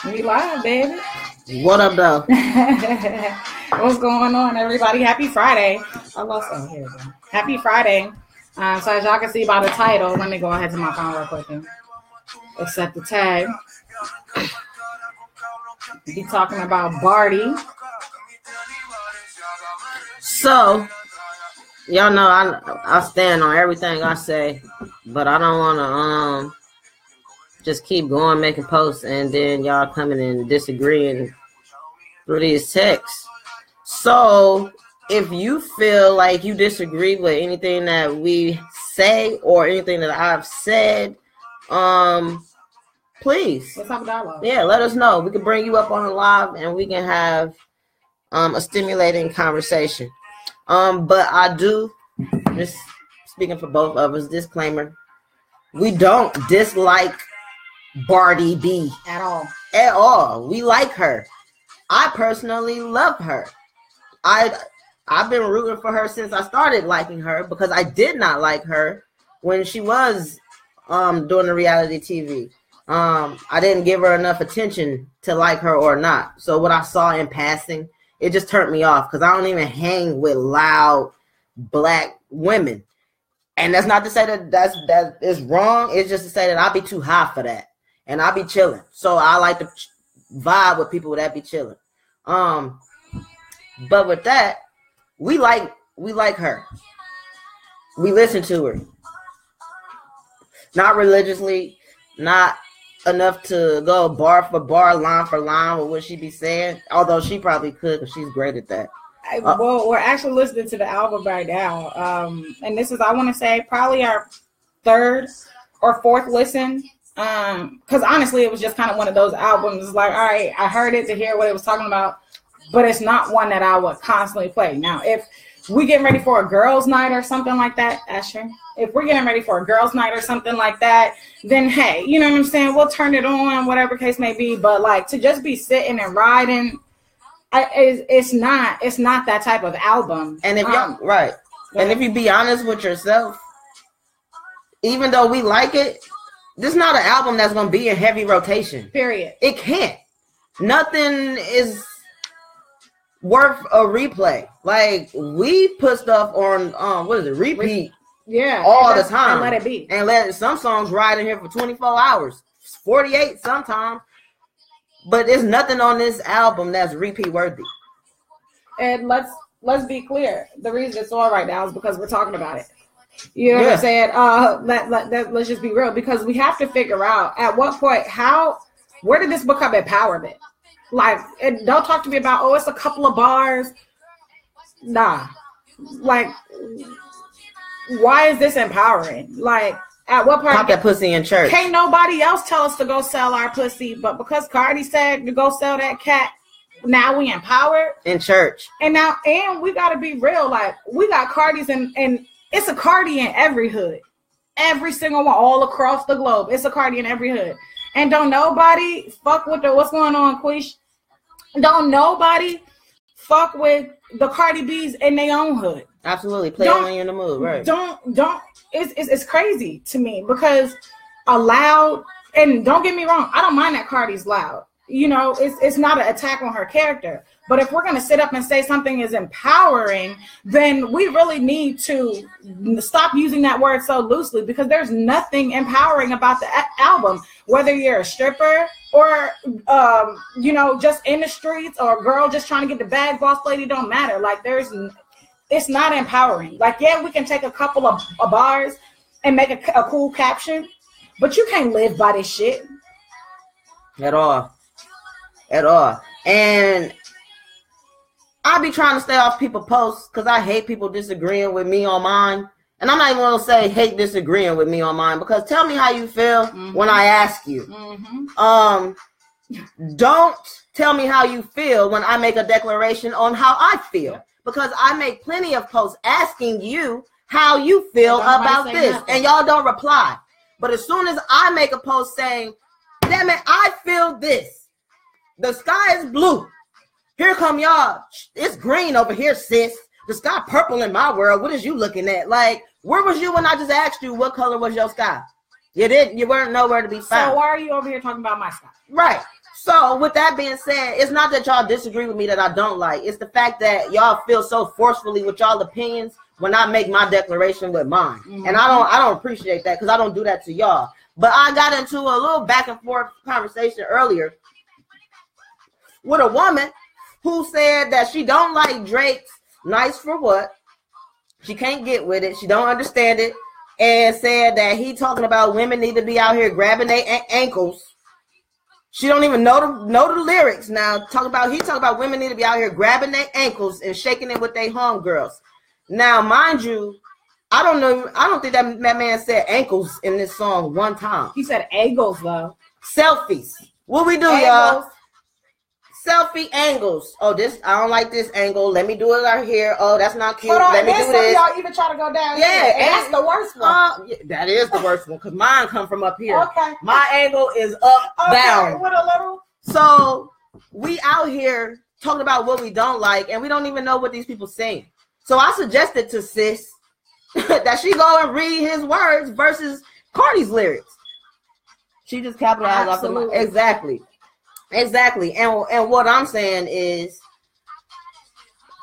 We live, baby. What up, though? What's going on, everybody? Happy Friday. I lost some here. Happy Friday. So as y'all can see by the title, let me go ahead to my phone real quick and accept the tag. Be talking about BARDI. So, y'all know I stand on everything I say, but I don't want to just keep going making posts and then y'all coming and disagreeing through these texts. So if you feel like you disagree with anything that we say or anything that I've said, please. Let's have a dialogue. Yeah, let us know. We can bring you up on the live and we can have a stimulating conversation. But I do, just speaking for both of us, disclaimer, we don't dislike BARDI B At all. We like her. I personally love her. I've been rooting for her since I started liking her because I did not like her when she was doing the reality TV. I didn't give her enough attention to like her or not. So what I saw in passing, it just turned me off because I don't even hang with loud black women. And that's not to say that is wrong. It's just to say that I'll be too high for that. And I'll be chilling. So I like to vibe with people that be chilling. But with that, we like her. We listen to her. Not religiously, not enough to go bar for bar, line for line with what she be saying. Although she probably could because she's great at that. Well, we're actually listening to the album right now. And this is, I want to say, probably our third or fourth listen. Because honestly, it was just kind of one of those albums. Like, all right, I heard it to hear what it was talking about, but it's not one that I would constantly play. Now, if we getting ready for a girls' night or something like that, Asher, if we're getting ready for a girls' night or something like that, then hey, you know what I'm saying? We'll turn it on, whatever case may be. But like to just be sitting and riding, it's not that type of album. And if y'all right, and if you be honest with yourself, even though we like it, this is not an album that's going to be in heavy rotation. Period. It can't. Nothing is worth a replay. Like, we put stuff on, repeat. Yeah. All the time. And let it be. And let some songs ride in here for 24 hours. 48 sometimes. But there's nothing on this album that's repeat worthy. And let's be clear. The reason it's on right now is because we're talking about it. You know what I'm saying? Let's just be real, because we have to figure out at what point, where did this become empowerment? Like, don't talk to me about, it's a couple of bars. Nah. Like, why is this empowering? Like, at what point? Pop that pussy in church. Can't nobody else tell us to go sell our pussy, but because Cardi said to go sell that cat, now we empowered? In church. And we got to be real. Like, we got Cardis and it's a Cardi in every hood. Every single one, all across the globe. It's a Cardi in every hood. And don't nobody fuck with what's going on, Quish? Don't nobody fuck with the Cardi B's in their own hood. Absolutely. Play it when you're in the mood, right? It's crazy to me because loud, and don't get me wrong, I don't mind that Cardi's loud. You know, it's not an attack on her character. But if we're going to sit up and say something is empowering, then we really need to stop using that word so loosely, because there's nothing empowering about the album. Whether you're a stripper or, just in the streets, or a girl just trying to get the bag, boss lady, don't matter. Like, it's not empowering. Like, yeah, we can take a couple of bars and make a cool caption, but you can't live by this shit. At all. And I be trying to stay off people's posts because I hate people disagreeing with me on mine. And I'm not even going to say hate disagreeing with me on mine, because tell me how you feel when I ask you. Don't tell me how you feel when I make a declaration on how I feel, because I make plenty of posts asking you how you feel about this. Nothing. And y'all don't reply. But as soon as I make a post saying, damn it, I feel this. The sky is blue. Here come y'all. It's green over here, sis. The sky purple in my world. What is you looking at? Like, where was you when I just asked you what color was your sky? You didn't. You weren't nowhere to be found. So why are you over here talking about my stuff? Right. So with that being said, it's not that y'all disagree with me that I don't like. It's the fact that y'all feel so forcefully with y'all opinions when I make my declaration with mine. Mm-hmm. And I don't appreciate that because I don't do that to y'all. But I got into a little back and forth conversation earlier with a woman who said that she don't like Drake's Nice for What. She can't get with it. She don't understand it. And said that he talking about women need to be out here grabbing their ankles. She don't even know the lyrics now. He talk about women need to be out here grabbing their ankles and shaking it with their homegirls. Now, mind you, I don't think that man said ankles in this song one time. He said angles though. Selfies. What we do, y'all? Selfie angles. Oh, this I don't like this angle. Let me do it right here. Oh, that's not cute. Let me do this. Y'all even try to go down. Yeah, and that's the worst one. Yeah, that is the worst one because mine come from up here. Okay. My angle is up, down. With a little. So we out here talking about what we don't like, and we don't even know what these people saying. So I suggested to sis that she go and read his words versus Cardi's lyrics. She just capitalized off the exactly. And what I'm saying is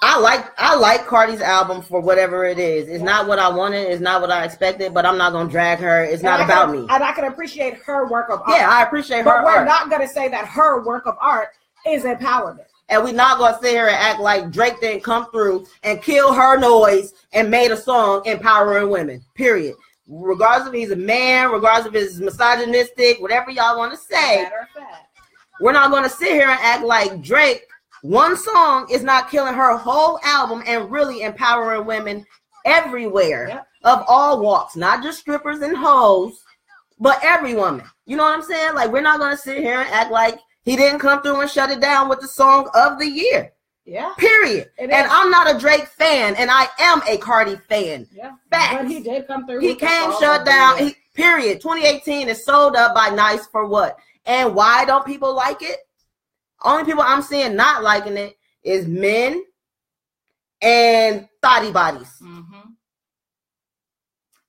I like Cardi's album for whatever it is. It's not what I wanted, it's not what I expected, but I'm not gonna drag her. It's not about me. And I can appreciate her work of art. Yeah, I appreciate her but we're art. not gonna say that her work of art is empowerment. And we're not going to sit here and act like Drake didn't come through and kill her noise and made a song empowering women, period. Regardless if he's a man, regardless if he's misogynistic, whatever y'all want to say, matter of fact, we're not going to sit here and act like Drake, one song is not killing her whole album and really empowering women everywhere of all walks, not just strippers and hoes, but every woman. You know what I'm saying? Like, we're not going to sit here and act like he didn't come through and shut it down with the song of the year. Yeah. Period. And I'm not a Drake fan, and I am a Cardi fan. Yeah. Facts. But he did come through. He came shut down. Period. 2018 is sold up by Nice for What? And why don't people like it? Only people I'm seeing not liking it is men and thotty bodies. Mm-hmm.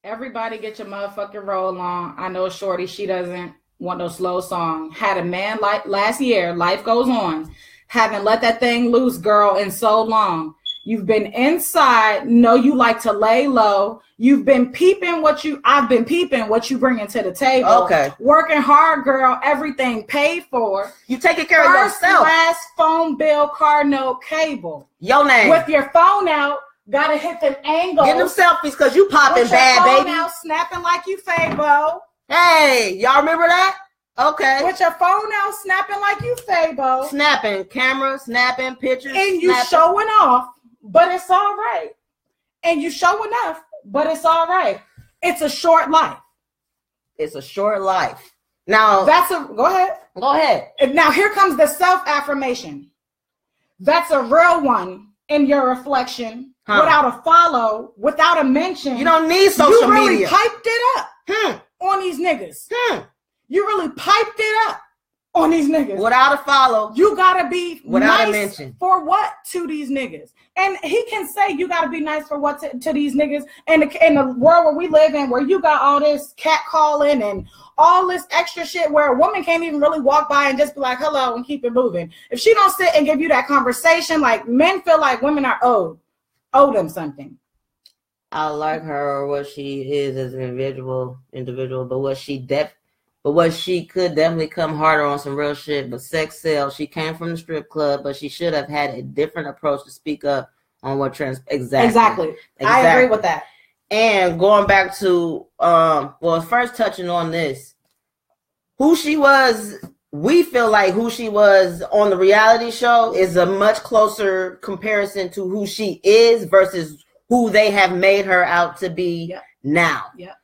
Everybody get your motherfucking roll on. I know Shorty, she doesn't want no slow song. Had a man like last year, life goes on. Haven't let that thing loose, girl, in so long. You've been inside, know you like to lay low. I've been peeping what you bringing to the table. Okay. Working hard, girl, everything paid for. You taking care of yourself. First, last phone bill, car note, cable. Your name. With your phone out, gotta hit them angles. Get them selfies because you popping bad, baby. Out, snapping like you Fabo. Hey, y'all remember that? Okay. With your phone out, snapping like you Fabo. Snapping, camera, snapping, pictures. And you showing off, but it's all right. And you showing off, but it's all right. It's a short life. It's a short life. Now, go ahead. Go ahead. And now here comes the self-affirmation. That's a real one in your reflection. Without a follow, without a mention. You don't need social media. You really piped it up on these niggas. You really piped it up on these niggas. Without a follow. You gotta be without nice a mention. For what to these niggas? And he can say you gotta be nice for what to these niggas. And in the world where we live in, where you got all this cat calling and all this extra shit where a woman can't even really walk by and just be like, hello, and keep it moving. If she don't sit and give you that conversation, like men feel like women are owe them something. I like her or what she is as an individual, but what she could definitely come harder on some real shit. But sex sells. She came from the strip club, but she should have had a different approach to speak up on what exactly. I agree with that. And going back to first touching on this, who she was. We feel like who she was on the reality show is a much closer comparison to who she is versus who they have made her out to be now. Yep.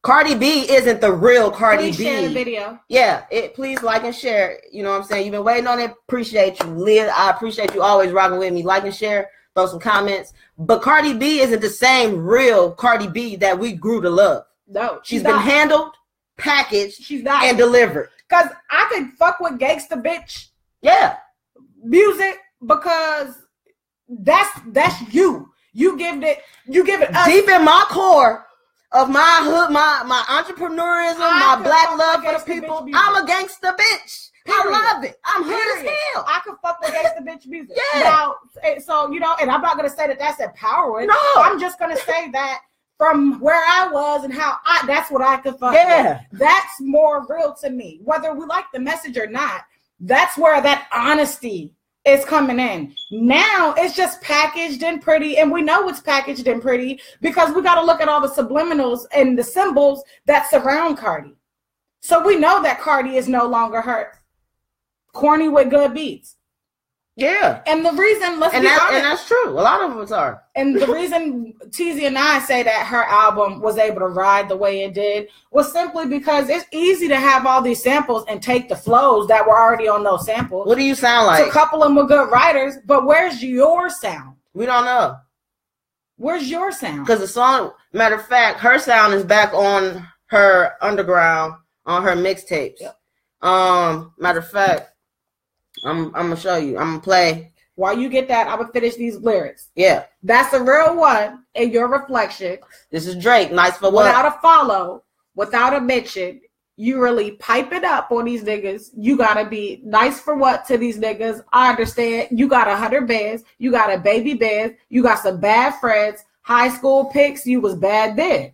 Cardi B isn't the real Cardi B. Please share the video. Yeah, please like and share. You know what I'm saying? You've been waiting on it. Appreciate you, Leah. I appreciate you always rocking with me. Like and share. Throw some comments. But Cardi B isn't the same real Cardi B that we grew to love. No, she's been handled, packaged, and delivered. Because I could fuck with gangsta bitch. Yeah. Music because that's you. You give it us. Deep in my core of my hood, my entrepreneurism, my black love for the people. I'm a gangster bitch. Period. I love it. I'm hood as hell. I can fuck with gangster bitch music. Yeah. Now, so, you know, and I'm not going to say that that's empowering. No. I'm just going to say that from where I was and how that's what I could fuck with. That's more real to me. Whether we like the message or not, that's where that honesty is coming in. Now it's just packaged and pretty, and we know it's packaged and pretty because we got to look at all the subliminals and the symbols that surround Cardi. So we know that Cardi is no longer her corny with good beats. Yeah. And the reason, and that's true. A lot of us are. And the reason Teezy and I say that her album was able to ride the way it did was simply because it's easy to have all these samples and take the flows that were already on those samples. What do you sound like? To couple them with good writers, but where's your sound? We don't know. Where's your sound? Because the song, matter of fact, her sound is back on her Underground, on her mixtapes. Yep. Matter of fact, I'm gonna show you. I'm gonna play. While you get that, I'm gonna finish these lyrics. Yeah. That's a real one in your reflection. This is Drake. Nice for what? Without a follow, without a mention, you really pipe it up on these niggas. You gotta be nice for what to these niggas. I understand. You got 100 bands. You got a baby band. You got some bad friends. High school pics. You was bad then.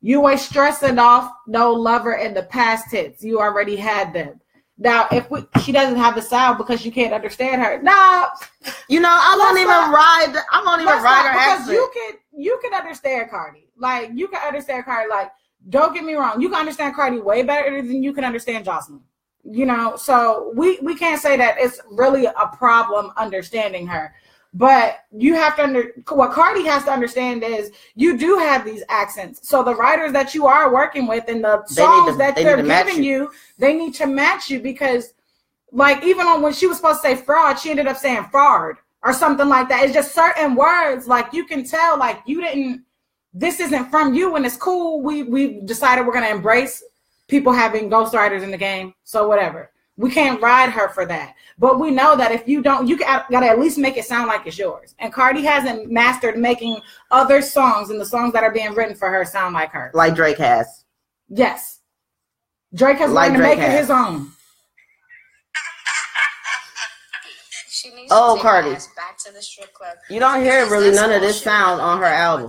You ain't stressing off no lover in the past tense. You already had them. Now, if she doesn't have the sound because you can't understand her, nah. You know, I won't even ride her accent. Because you can understand Cardi. Like, you can understand Cardi. Like, don't get me wrong. You can understand Cardi way better than you can understand Jocelyn. You know, so we can't say that it's really a problem understanding her. But you have to what Cardi has to understand is you do have these accents. So the writers that you are working with and the songs that they're giving you, they need to match you because, like, even on when she was supposed to say fraud, she ended up saying fraud or something like that. It's just certain words, like, you can tell, like, this isn't from you, and it's cool. We decided we're gonna embrace people having ghostwriters in the game. So whatever. We can't ride her for that. But we know that if you don't, you gotta at least make it sound like it's yours. And Cardi hasn't mastered making other songs and the songs that are being written for her sound like her. Like Drake has. Yes. Drake has learned to make it his own. Oh, Cardi. Back to the strip club. You don't hear really none of this sound on her album.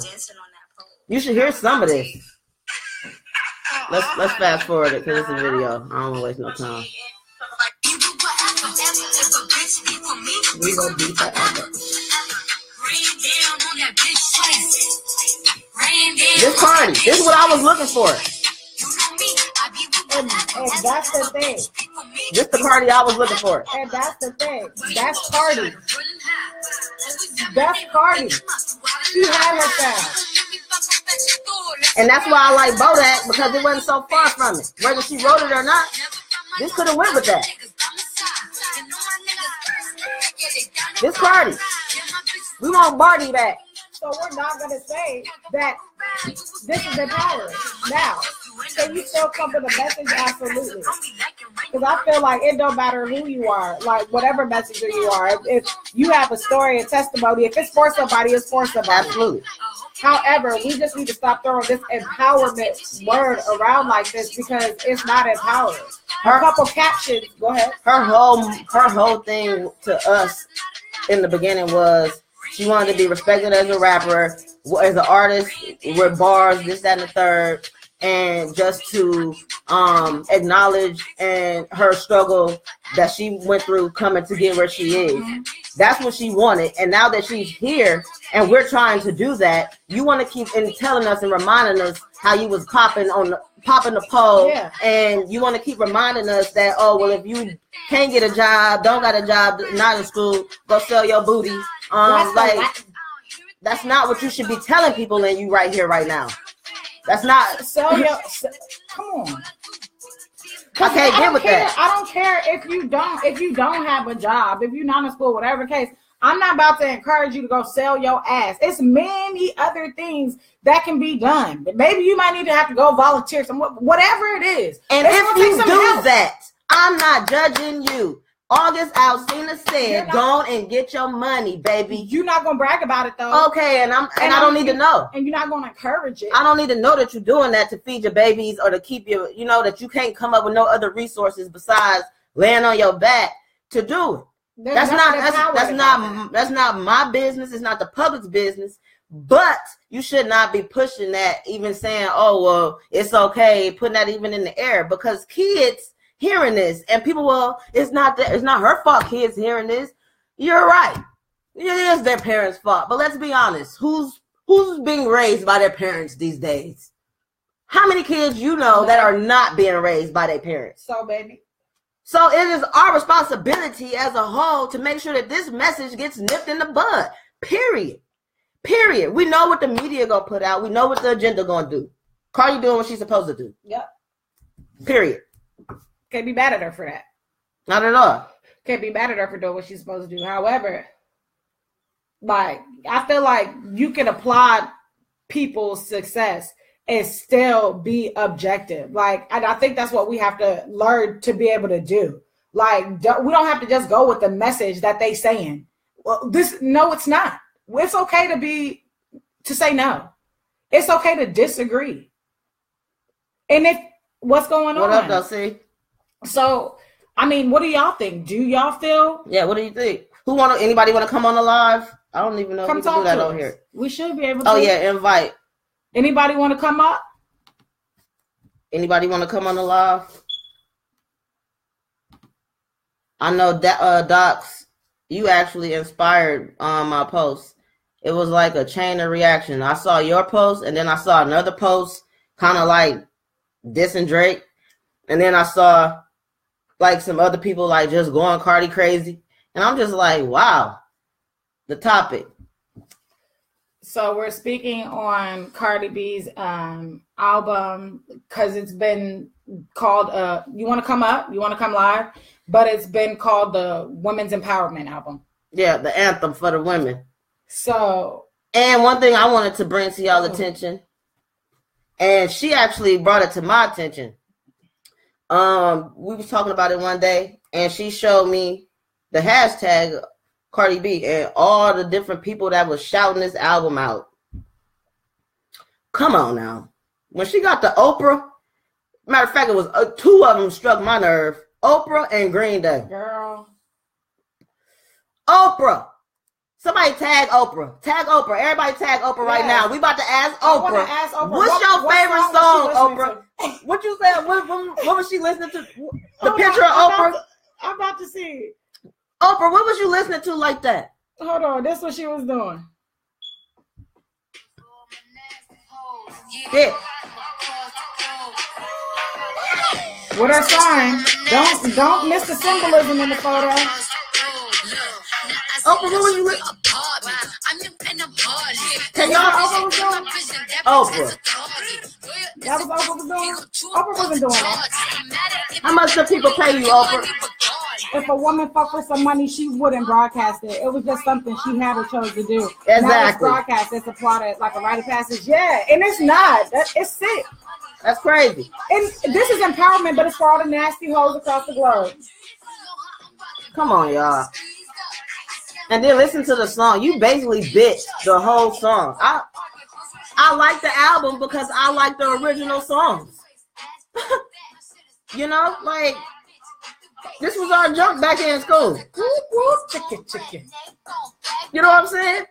You should hear some of this. Let's fast forward it because it's a video. I don't want to waste no time. We gonna be forever. This Cardi. This is what I was looking for. And that's the thing. This the Cardi I was looking for. And that's the thing. That's Cardi. That's Cardi. She had her sound. And that's why I like Bodak, because it wasn't so far from it. Whether she wrote it or not, this could have went with that. This Cardi. We want BARDI back. So we're not going to say that this is empowering. Now, can you still come to the message? Absolutely. Because I feel like it don't matter who you are, like whatever messenger you are. If you have a story, a testimony, if it's for somebody, it's for somebody. Absolutely. However, we just need to stop throwing this empowerment word around like this because it's not empowering. A couple captions. Go ahead. Her whole thing to us in the beginning was she wanted to be respected as a rapper, as an artist with bars, this, that, and the third, and just to acknowledge and her struggle that she went through coming to get where she is. Mm-hmm. That's what she wanted. And now that she's here and we're trying to do that, you want to keep telling us and reminding us how you was popping the pole, yeah. And you want to keep reminding us that, oh, well, if you can't get a job, don't got a job, not in school, go sell your booty. That's not what you should be telling people and you right here, right now. That's not. Come on. I can't get with that. I don't care if you don't have a job, if you're not in school, whatever the case. I'm not about to encourage you to go sell your ass. It's many other things that can be done. Maybe you might need to have to go volunteer, whatever it is. And if you do that, I'm not judging you. August Alsina said, go on and get your money, baby. You're not gonna brag about it though. Okay, and I don't need to know. And you're not gonna encourage it. I don't need to know that you're doing that to feed your babies or to keep your, you know, that you can't come up with no other resources besides laying on your back to do it. That's not my business. It's not the public's business. But you should not be pushing that, even saying, oh, well, it's okay, putting that even in the air, because kids hearing this and people, well, it's not her fault kids hearing this. You're right. It is their parents' fault. But let's be honest. Who's being raised by their parents these days? How many kids you know that are not being raised by their parents? So, baby. So it is our responsibility as a whole to make sure that this message gets nipped in the bud. Period. We know what the media gonna put out. We know what the agenda gonna do. Cardi doing what she's supposed to do. Yep. Period. Can't be mad at her for that. Not at all. Can't be mad at her for doing what she's supposed to do. However, like, I feel like you can applaud people's success and still be objective. Like, and I think that's what we have to learn to be able to do. Like, we don't have to just go with the message that they saying. Well, no, it's not. It's okay to say no. It's okay to disagree. And what's going on? What up, though, see? So, I mean, what do y'all think? Do y'all feel? Yeah, what do you think? Anybody want to come on the live? I don't even know if we can do that on here. We should be able to. Oh, yeah, invite. Anybody want to come up? Anybody want to come on the live? I know that Docs, you actually inspired my post. It was like a chain of reaction. I saw your post, and then I saw another post, kind of like dissing Drake, and then I saw like some other people like just going Cardi crazy, and I'm just like, wow, the topic. So we're speaking on Cardi B's album because it's been called, you want to come up? You want to come live? But it's been called the Women's Empowerment Album. Yeah, the anthem for the women. So. And one thing I wanted to bring to y'all's attention, and she actually brought it to my attention. We was talking about it one day, and she showed me the hashtag Cardi B and all the different people that was shouting this album out. Come on now. When she got the Oprah, matter of fact, it was two of them struck my nerve. Oprah and Green Day. Girl. Oprah. Somebody tag Oprah. Tag Oprah. Everybody tag Oprah right now. We about to ask Oprah. What's your favorite song, Oprah? What you said? What was she listening to? The picture of Oprah? I'm about to see it. Oprah, what was you listening to like that? Hold on. This is what she was doing. Yeah. With her sign. Don't miss the symbolism in the photo. Oprah, what was you listening to? Can y'all Oprah was doing? Oprah. That was Oprah was doing? Oprah wasn't doing that. How much do people pay you, Oprah? If a woman fucked for some money, she wouldn't broadcast it. It was just something she had or chose to do. Exactly. Now it's broadcast. It's applauded like a rite of passage. Yeah, and it's not. It's sick. That's crazy. And this is empowerment, but it's for all the nasty hoes across the globe. Come on, y'all. And then listen to the song. You basically bitched the whole song. I like the album because I like the original songs. You know, like, this was our junk back in school. Whoop, whoop, chicken, chicken. You know what I'm saying?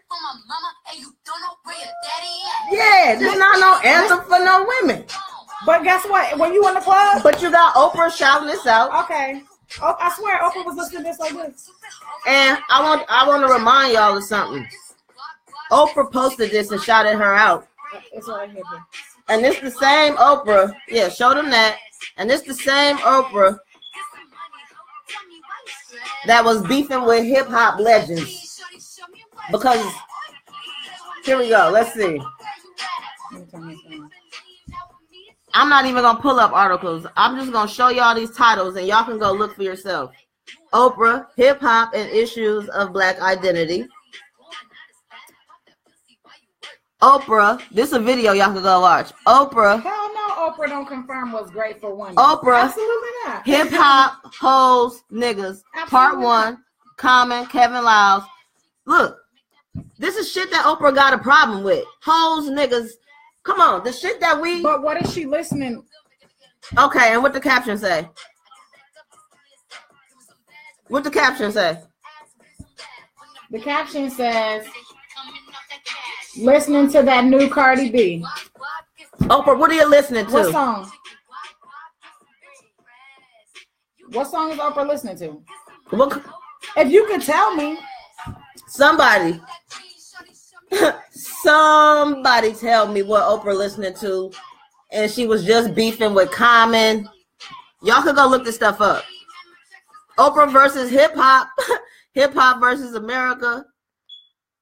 Yeah, there's not no anthem for no women. But guess what? When you in the club? But you got Oprah shouting this out. Okay. Oh, I swear Oprah was listening to this like this. And I want to remind y'all of something. Oprah posted this and shouted her out. It's right here. And it's the same Oprah. Yeah, show them that. And it's the same Oprah that was beefing with hip hop legends. Because here we go. Let's see. I'm not even gonna pull up articles. I'm just gonna show y'all these titles and y'all can go look for yourself. Oprah, hip hop and issues of Black identity. Oprah, this is a video y'all can go watch. Oprah. Hell no, Oprah don't confirm what's great for women. Oprah, absolutely not. Hip hop, hoes, niggas. Absolutely Part 1, Common, Kevin Liles. Look, this is shit that Oprah got a problem with. Hoes, niggas. Come on, the shit that we. But what is she listening? Okay, and what the caption say? What the caption say? The caption says, listening to that new Cardi B. Oprah, what are you listening to? What song? What song is Oprah listening to? What? If you could tell me. Somebody. Somebody tell me what Oprah listening to. And she was just beefing with Common. Y'all could go look this stuff up. Oprah versus hip hop. Hip hop versus America.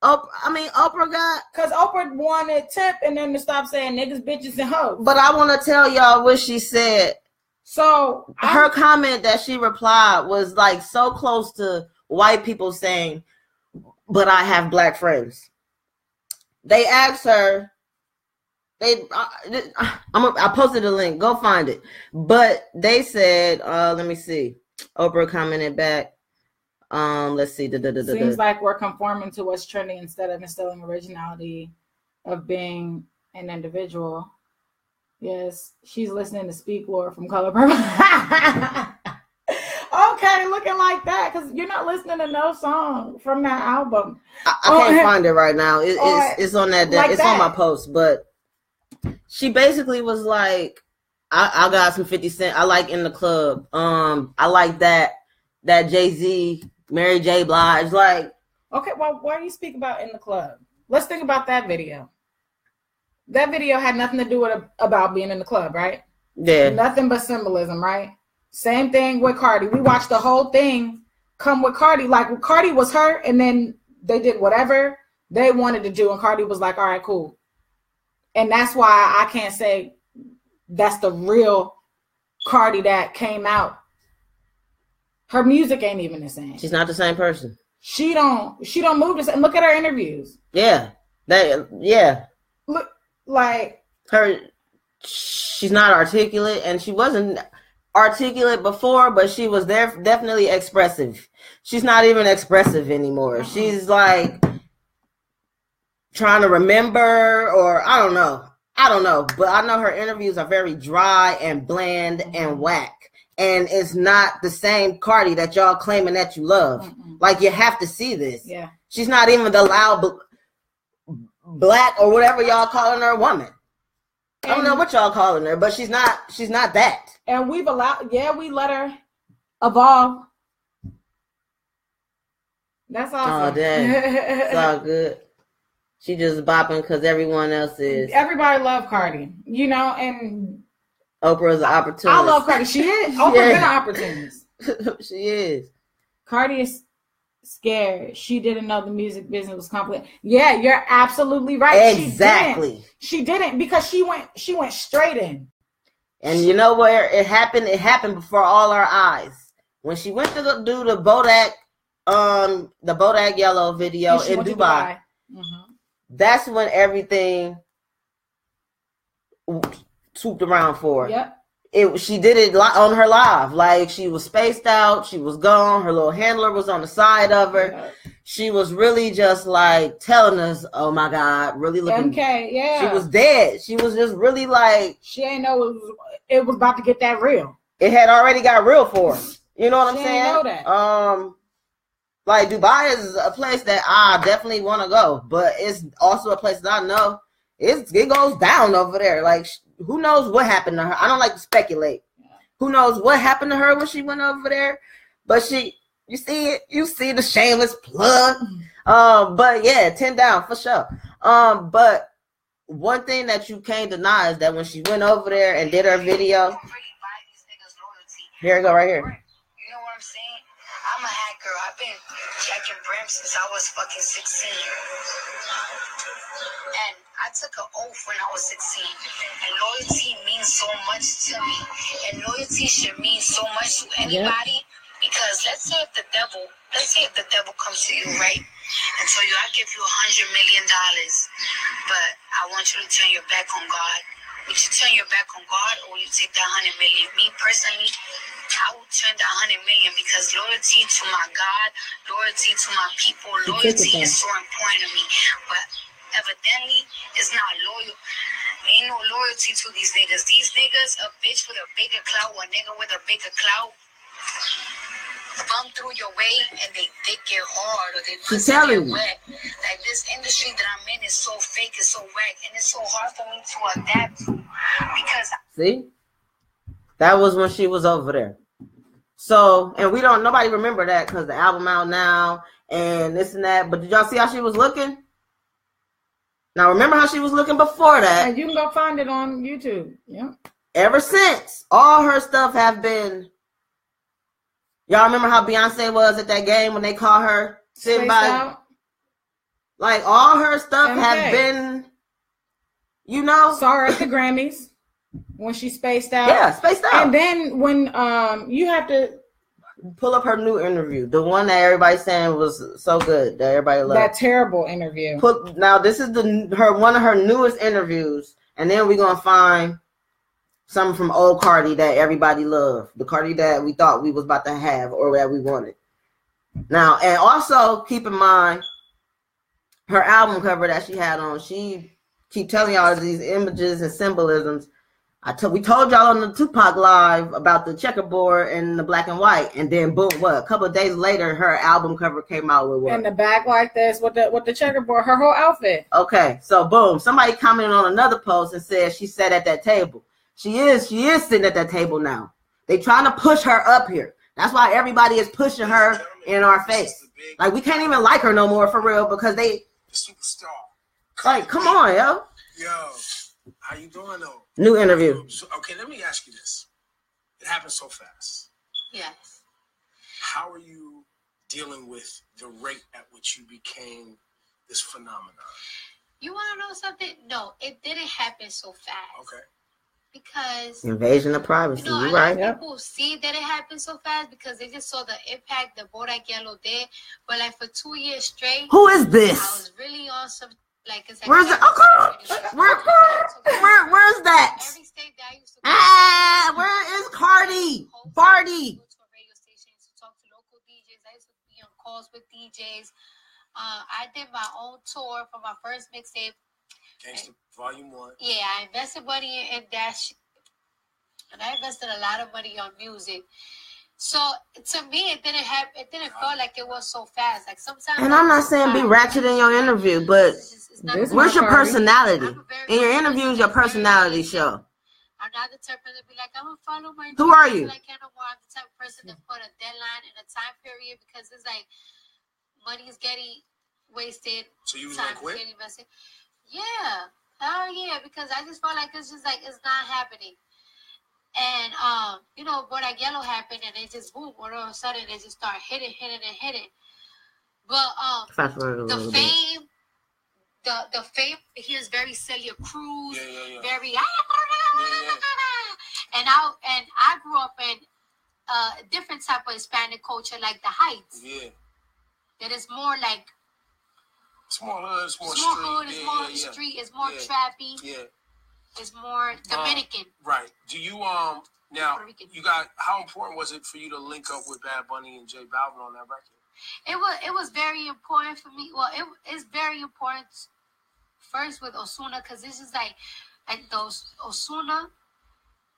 Oprah got... Because Oprah wanted Tip and then to stop saying niggas, bitches, and hoes. But I want to tell y'all what she said. So... her comment that she replied was like so close to white people saying, but I have black friends. They asked her... I posted a link. Go find it. But they said, let me see. Oprah commented back. Let's see. Seems like we're conforming to what's trending instead of instilling originality of being an individual. Yes, she's listening to Speak Lord from Color Purple. Okay, looking like that because you're not listening to no song from that album. I can't find it right now. It's on that. Like it's on my post, but she basically was like, I got some 50 Cent. I like In the Club. I like that Jay-Z, Mary J. Blige. Like, okay, well, why do you speak about In the Club? Let's think about that video. That video had nothing to do with about being in the club, right? Yeah. Nothing but symbolism, right? Same thing with Cardi. We watched the whole thing come with Cardi. Like, Cardi was her, and then they did whatever they wanted to do, and Cardi was like, all right, cool. And that's why I can't say that's the real Cardi that came out. Her music ain't even the same. She's not the same person. She don't move the same. Look at her interviews. Yeah. Look, like she's not articulate, and she wasn't articulate before, but she was definitely expressive. She's not even expressive anymore. Mm-hmm. She's like trying to remember, or I don't know, but I know her interviews are very dry and bland and whack. And it's not the same Cardi that y'all claiming that you love. Mm-mm. Like, you have to see this. Yeah. She's not even the loud black or whatever y'all calling her woman. I don't know what y'all calling her, but she's not that. And we let her evolve. That's awesome. Oh, damn. It's all good. She just bopping because everyone else is. Everybody love Cardi, and Oprah's an opportunist. I love Cardi. She is. Oprah's been an opportunist. She is. Cardi is scared. She didn't know the music business was complicated. Yeah, you're absolutely right. Exactly. She didn't because she went straight in. And you know where it happened? It happened before all our eyes. When she went to do the Bodak Yellow video in Dubai. Mm-hmm. That's when everything swooped around for her. Yep. She did it on her live. Like, she was spaced out. She was gone. Her little handler was on the side of her. Yep. She was really just like telling us, oh my God, really looking. MK, yeah. She was dead. She was just really like. She ain't know it was about to get that real. It had already got real for her. You know what I'm saying? Know that. Like, Dubai is a place that I definitely want to go, but it's also a place that I know it goes down over there. Like, who knows what happened to her? I don't like to speculate. Yeah. Who knows what happened to her when she went over there? But you see the shameless plug. But yeah, 10 down for sure. But one thing that you can't deny is that when she went over there and did her video, here we go, right here. You know what I'm saying? I'm a hacker. I've been checking Brim since I was fucking 16. And I took an oath when I was 16. And loyalty means so much to me. And loyalty should mean so much to anybody. Yeah. Because let's say if the devil comes to you, right? And so I'll give you $100 million. But I want you to turn your back on God. Would you turn your back on God or will you take that 100 million? Me personally, I would turn that 100 million because loyalty to my God, loyalty to my people, loyalty is so important to me. But evidently, it's not loyal. Ain't no loyalty to these niggas. These niggas, a bitch with a bigger clout, a nigga with a bigger clout, bump through your way and they get hard or they pussy get wet. Like this industry that I'm in is so fake, it's so whack, and it's so hard for me to adapt to because see, that was when she was over there. So, and nobody remember that because the album out now and this and that. But did y'all see how she was looking? Now remember how she was looking before that. And you can go find it on YouTube. Yeah. Ever since, all her stuff have been. Y'all remember how Beyonce was at that game when they caught her sitting by? Out. Like all her stuff have been, Saw her at the Grammys when she spaced out. Yeah, spaced out. And then when you have to pull up her new interview, the one that everybody's saying was so good that everybody loved. That terrible interview. Now this is one of her newest interviews, and then we're gonna find something from old Cardi that everybody loved. The Cardi that we thought we was about to have or that we wanted. Now, and also keep in mind her album cover that she had on. She keep telling y'all these images and symbolisms. We told y'all on the Tupac Live about the checkerboard and the black and white. And then boom, a couple of days later, her album cover came out with what? In the back like this with the checkerboard, her whole outfit. Okay, so boom. Somebody commented on another post and said she sat at that table. She is sitting at that table now. They trying to push her up here. That's why everybody is pushing her in our face. Like we can't even like her no more for real because they superstar. Like, come on, yo. Yo, how you doing though? New interview. Okay, let me ask you this. It happened so fast. Yes. How are you dealing with the rate at which you became this phenomenon? You want to know something? No, it didn't happen so fast. Okay. Because invasion of privacy. You know, you're right. People see that it happened so fast because they just saw the impact that BARDI B did. But like for 2 years straight, who is this? I was really on some it's like where's the where's that? Every state that I used to where is Cardi? BARDI. Go to a radio station to talk to local DJs. I used to be on calls with DJs. I did my own tour for my first mixtape. Gangsta Volume 1. Yeah, I invested money in that and I invested a lot of money on music. So to me, it didn't happen. It didn't feel like it was so fast. Like sometimes. And I'm not saying be ratchet in your interview, but where's your personality? In your interviews, your personality show. I'm not the type of person to be like, I'm gonna follow my. Who are you? Like, I'm the type of person to put a deadline in a time period because it's like money is getting wasted. So you was gonna quit? Yeah. Oh yeah, because I just felt like it's just like it's not happening. And BARDI B happened and it just boom, all of a sudden it just started hitting. But the fame, the fame, he is very Celia Cruz, very and I grew up in a different type of Hispanic culture like the Heights. Yeah. That is more like it's more hood, it's more street, it's more trappy. Yeah. It's more Dominican. Right. Do you now you got how important was it for you to link up with Bad Bunny and J Balvin on that record? It was very important for me. Well, it's very important first with Ozuna because this is like those Ozuna,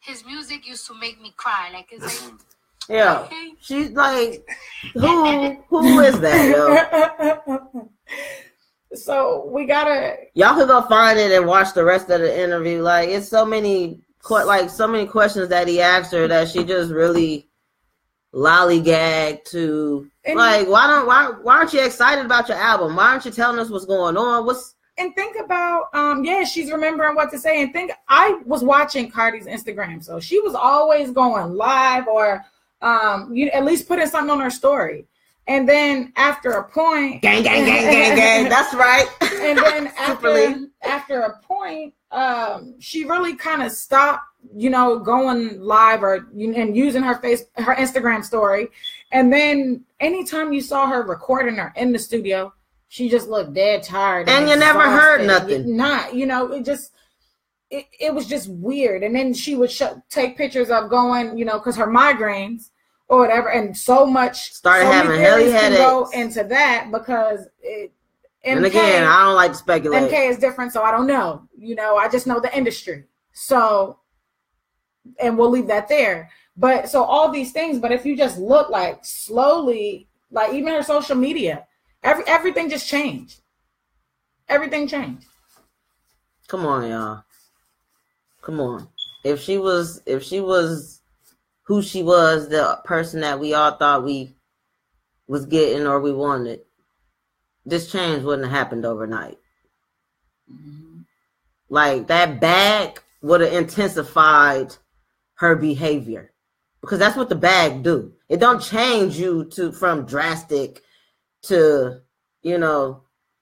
his music used to make me cry. Like it's like yeah. Okay. She's like who is that, yo? So we gotta. Y'all can go find it and watch the rest of the interview. Like it's so many questions that he asked her that she just really lollygagged to. And like why aren't you excited about your album? Why aren't you telling us what's going on? And think about she's remembering what to say. And I was watching Cardi's Instagram, so she was always going live or at least putting something on her story. And then after a point, gang. That's right. And then after a point, she really kind of stopped, going live and using her Instagram story. And then anytime you saw her recording her in the studio, she just looked dead tired. And you never heard nothing. It just it was just weird. And then she would take pictures of going, because her migraines or whatever, and so having heavy headaches. Go into that because it. And again, I don't like to speculate. MK is different, so I don't know. I just know the industry. So, and we'll leave that there. But so all these things, but if you just look like slowly, like even her social media, everything just changed. Everything changed. Come on, y'all. Come on. If she was who she was, the person that we all thought we was getting or we wanted, this change wouldn't have happened overnight. Mm-hmm. Like that bag would have intensified her behavior, because that's what the bag do. It don't change you from drastic to,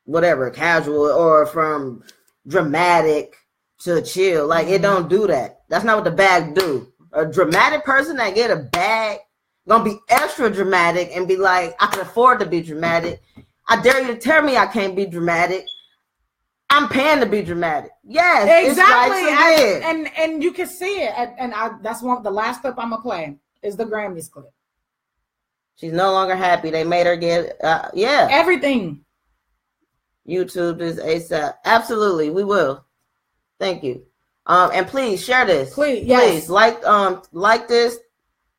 whatever, casual, or from dramatic to chill. Like, it don't do that. That's not what the bag do. A dramatic person that get a bag gonna be extra dramatic and be like, I can afford to be dramatic. I dare you to tell me I can't be dramatic. I'm paying to be dramatic. Yes, exactly. And you can see it. That's the last clip I'm gonna play is the Grammys clip. She's no longer happy. They made her get everything. YouTube is ASAP. Absolutely, we will. Thank you. And please share this. Please like this.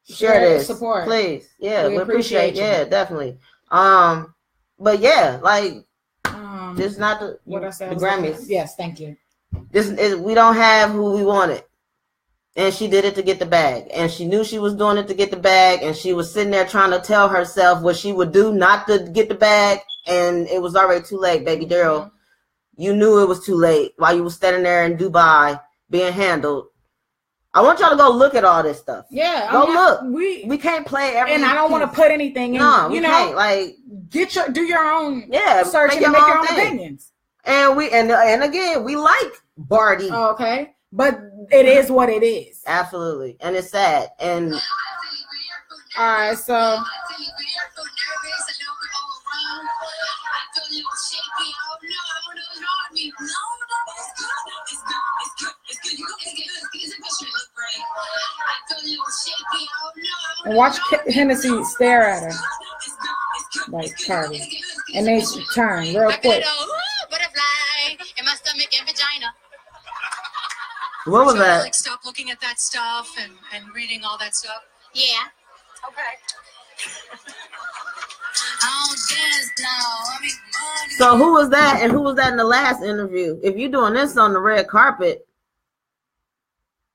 Share this. Support. Please. Yeah, we appreciate. Yeah, definitely. But yeah, like. This is not the Grammys. Yes, thank you. We don't have who we wanted. And she did it to get the bag. And she knew she was doing it to get the bag. And she was sitting there trying to tell herself what she would do not to get the bag. And it was already too late, baby girl. Mm-hmm. You knew it was too late while you were standing there in Dubai being handled. I want y'all to go look at all this stuff. Yeah. Look. We can't play everything. And I don't want to put anything in. No, we can't. Like, do your own search and make your own opinions. And again, we like BARDI. Okay. But it is what it is. Absolutely. And it's sad. And all right, so and watch Hennessy stare at her like Cardi, and they turn real quick. What was that? Like, stop looking at that stuff and reading all that stuff. Yeah. Okay. So who was that, and who was that in the last interview? If you're doing this on the red carpet,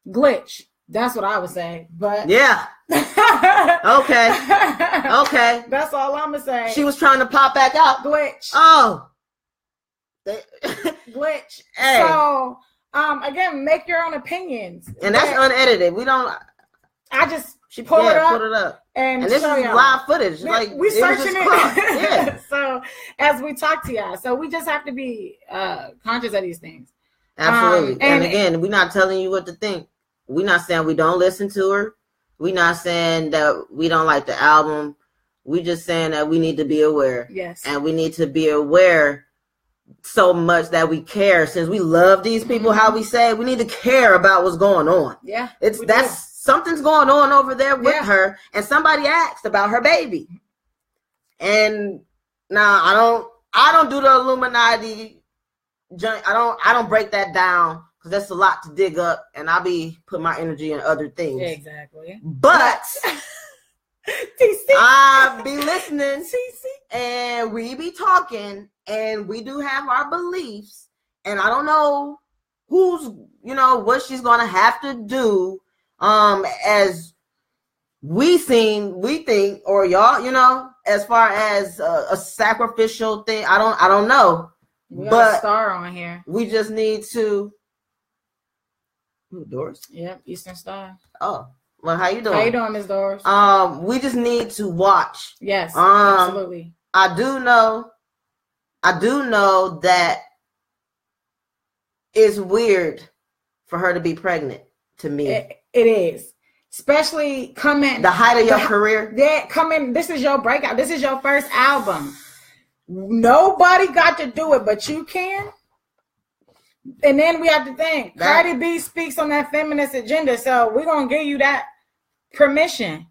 glitch. That's what I would say. But yeah. Okay. That's all I'm gonna say. She was trying to pop back out. Glitch. Oh. Glitch. Hey. So again, make your own opinions. And that's unedited. We don't. She pulled it up. Put it up. And this is live footage. Like, we searching it. Yeah. So as we talk to y'all, so we just have to be conscious of these things. Absolutely. And again, we're not telling you what to think. We're not saying we don't listen to her. We're not saying that we don't like the album. We're just saying that we need to be aware. Yes. And we need to be aware so much that we care. Since we love these people, how we say, we need to care about what's going on. Yeah. Something's going on over there with her, and somebody asked about her baby. And now I don't do the Illuminati. I don't break that down, because that's a lot to dig up, and I'll be putting my energy in other things. Exactly. But I'll be listening, and we be talking, and we do have our beliefs, and I don't know what she's gonna have to do. As we think, or y'all, as far as a sacrificial thing, I don't know. We got a star on here. We just need to. Doris? Yep, Eastern Star. Oh, well, how you doing? How you doing, Ms. Doris? We just need to watch. Yes, absolutely. I do know that it's weird for her to be pregnant. To me, it is, especially coming the height of your career. Yeah, this is your breakout. This is your first album. Nobody got to do it, but you can. And then we have to think, Cardi B speaks on that feminist agenda, so we're going to give you that permission.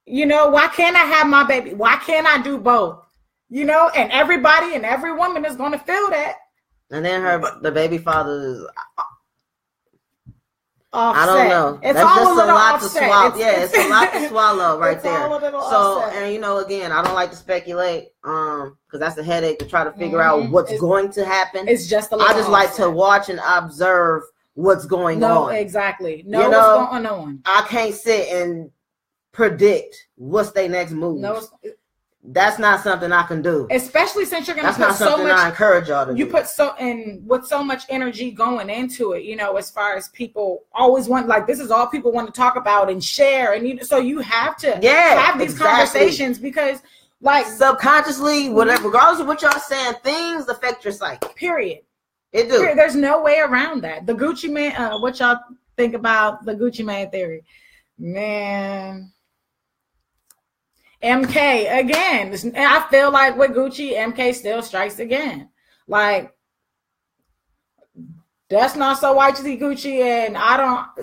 You know, why can't I have my baby? Why can't I do both? You know, and everybody and every woman is going to feel that. And then the baby father is... Offset. I don't know. It's That's all just a lot to offset. swallow. It's a lot to swallow right it's there. All a little so, offset. and you know, again, I don't like to speculate, because that's a headache to try to figure out what's going to happen. It's just a little I just like to watch and observe what's going on. No, exactly. No, what's going on. I can't sit and predict what's their next move. No, that's not something I can do. Especially since you're going to put so much. I encourage y'all to. You put with so much energy going into it. You know, as far as people always want, like this is all people want to talk about and share, and so you have to have these conversations because, like, subconsciously, whatever, regardless of what y'all saying, things affect your psyche. Period. It do. Period. There's no way around that. The Gucci Man. What y'all think about the Gucci Man theory, man? MK again. I feel like with Gucci, MK still strikes again. Like that's not so white to see Gucci, and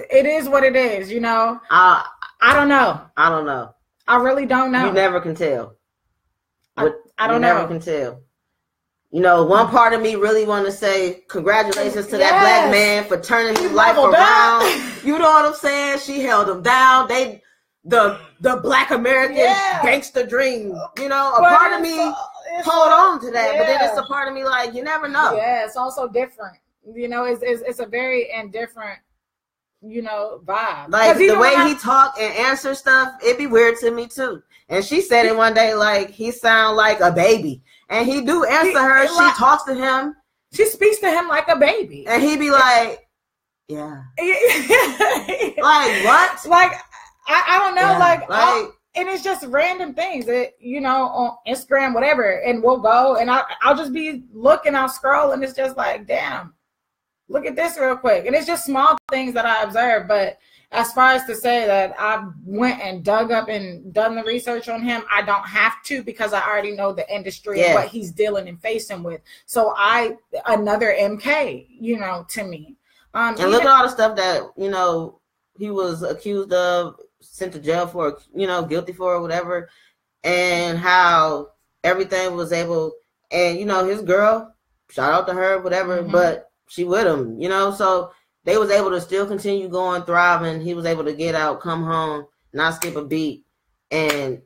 it is what it is, you know. I don't know. I really don't know. You never can tell. I don't know. You never can tell. You know, one part of me really want to say congratulations to that black man for turning his life around. You know what I'm saying? She held him down. The black American gangster dream, you know, a part of me hold on to that, but then it's a part of me like, you never know. Yeah, it's also different. You know, it's a very indifferent, you know, vibe. Like the way he talk and answer stuff, it'd be weird to me too. And she said it one day, like, he sound like a baby. And he do answer her. She talks to him. She speaks to him like a baby. And he be like, yeah. Like, what? Like, I don't know, and it's just random things that, you know, on Instagram, whatever, and we'll go, and I'll just be looking, I'll scroll, and it's just like, damn, look at this real quick. And it's just small things that I observe, but as far as to say that I went and dug up and done the research on him, I don't have to because I already know the industry and what he's dealing and facing with. So another MK, you know, to me. And look at all the stuff that, you know, he was accused of, sent to jail for, you know, guilty for or whatever, and how everything was able, and, you know, his girl, shout out to her, whatever, but she with him, you know, so they was able to still continue going, thriving. He was able to get out, come home, not skip a beat, and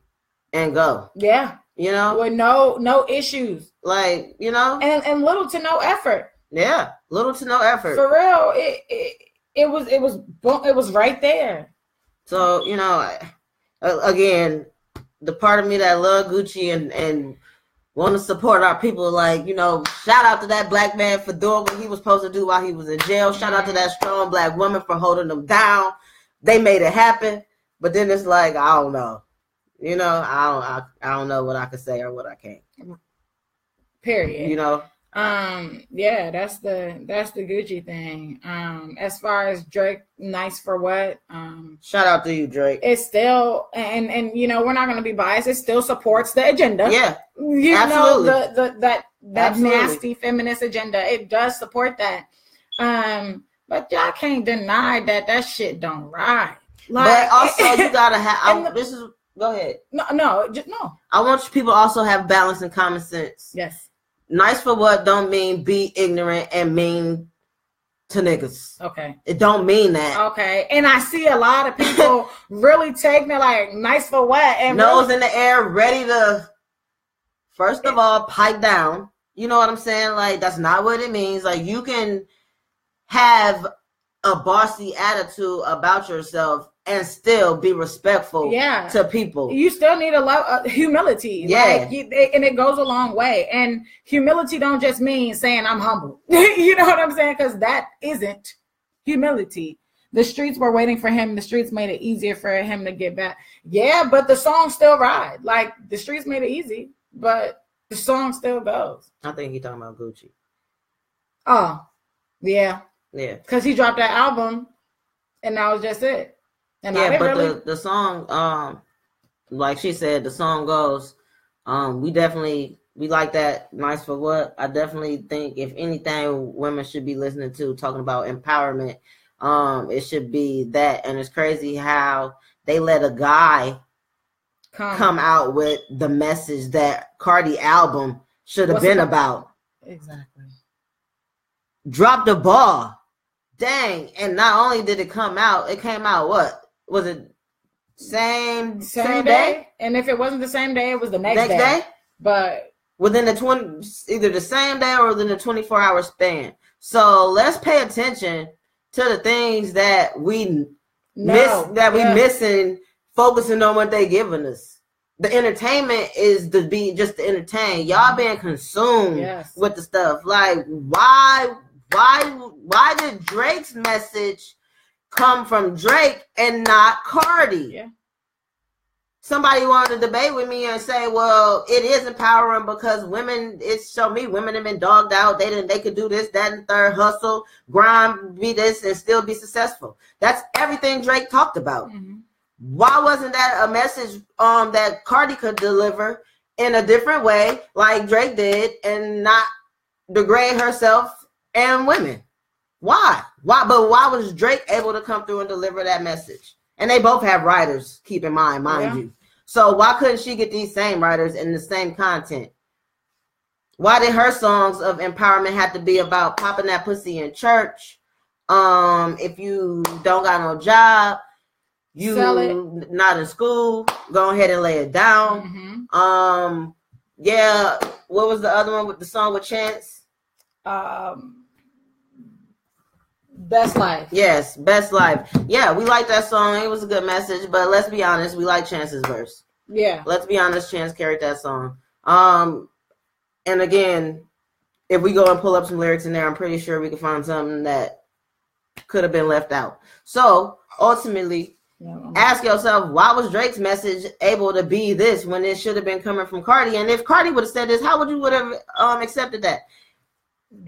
go. Yeah. You know? With no issues. Like, you know? And little to no effort. Yeah. Little to no effort. For real. It was right there. So, you know, again, the part of me that love Gucci and want to support our people, like, you know, shout out to that black man for doing what he was supposed to do while he was in jail. Shout out to that strong black woman for holding them down. They made it happen. But then it's like, I don't know. You know, I don't know what I can say or what I can't. Period. You know? Yeah, that's the Gucci thing. As far as Drake, nice for what? Shout out to you, Drake. It's still, and you know, we're not going to be biased. It still supports the agenda. Yeah, you absolutely. Know, that absolutely. Nasty feminist agenda. It does support that. But y'all can't deny that shit don't ride. Like, but also, you gotta have. Go ahead. No. I want people to also have balance and common sense. Yes. Nice for what don't mean be ignorant and mean to niggas. Okay. It don't mean that. Okay. And I see a lot of people really taking it like nice for what? And nose in the air, ready to, first of all, pipe down. You know what I'm saying? Like, that's not what it means. Like, you can have a bossy attitude about yourself and still be respectful to people. You still need a humility. Yeah. Like, and it goes a long way. And humility don't just mean saying I'm humble. You know what I'm saying? Because that isn't humility. The streets were waiting for him. The streets made it easier for him to get back. Yeah, but the song still ride. Like, the streets made it easy, but the song still goes. I think he's talking about Gucci. Oh, yeah. Yeah. Because he dropped that album, and that was just it. And yeah, but the song, like she said, the song goes, we definitely We like that. Nice for what? I definitely think if anything women should be listening to, talking about empowerment, it should be that. And it's crazy how they let a guy come out with the message that Cardi album should have been about. Exactly. Drop the ball. Dang. And not only did it come out, it came out what? Was it same day? And if it wasn't the same day, it was the next day. But within the either the same day or within the 24-hour span. So let's pay attention to the things that we missing, focusing on what they giving us. The entertainment is to be just to entertain. Y'all being consumed with the stuff. Like, why did Drake's message come from Drake and not Cardi? Yeah. Somebody wanted to debate with me and say, well, it is empowering because women have been dogged out. They could do this, that, and third, hustle, grind, be this, and still be successful. That's everything Drake talked about. Mm-hmm. Why wasn't that a message that Cardi could deliver in a different way, like Drake did, and not degrade herself and women? Why? But why was Drake able to come through and deliver that message? And they both have writers, keep in mind you. So why couldn't she get these same writers and the same content? Why did her songs of empowerment have to be about popping that pussy in church? If you don't got no job, you not in school, go ahead and lay it down. Mm-hmm. What was the other one with the song with Chance? Best Life. Yes, Best Life. Yeah, we like that song. It was a good message, but let's be honest, we like Chance's verse. Yeah. Let's be honest, Chance carried that song. And again, if we go and pull up some lyrics in there, I'm pretty sure we can find something that could have been left out. So ultimately, ask yourself, why was Drake's message able to be this when it should have been coming from Cardi? And if Cardi would have said this, how would you have accepted that?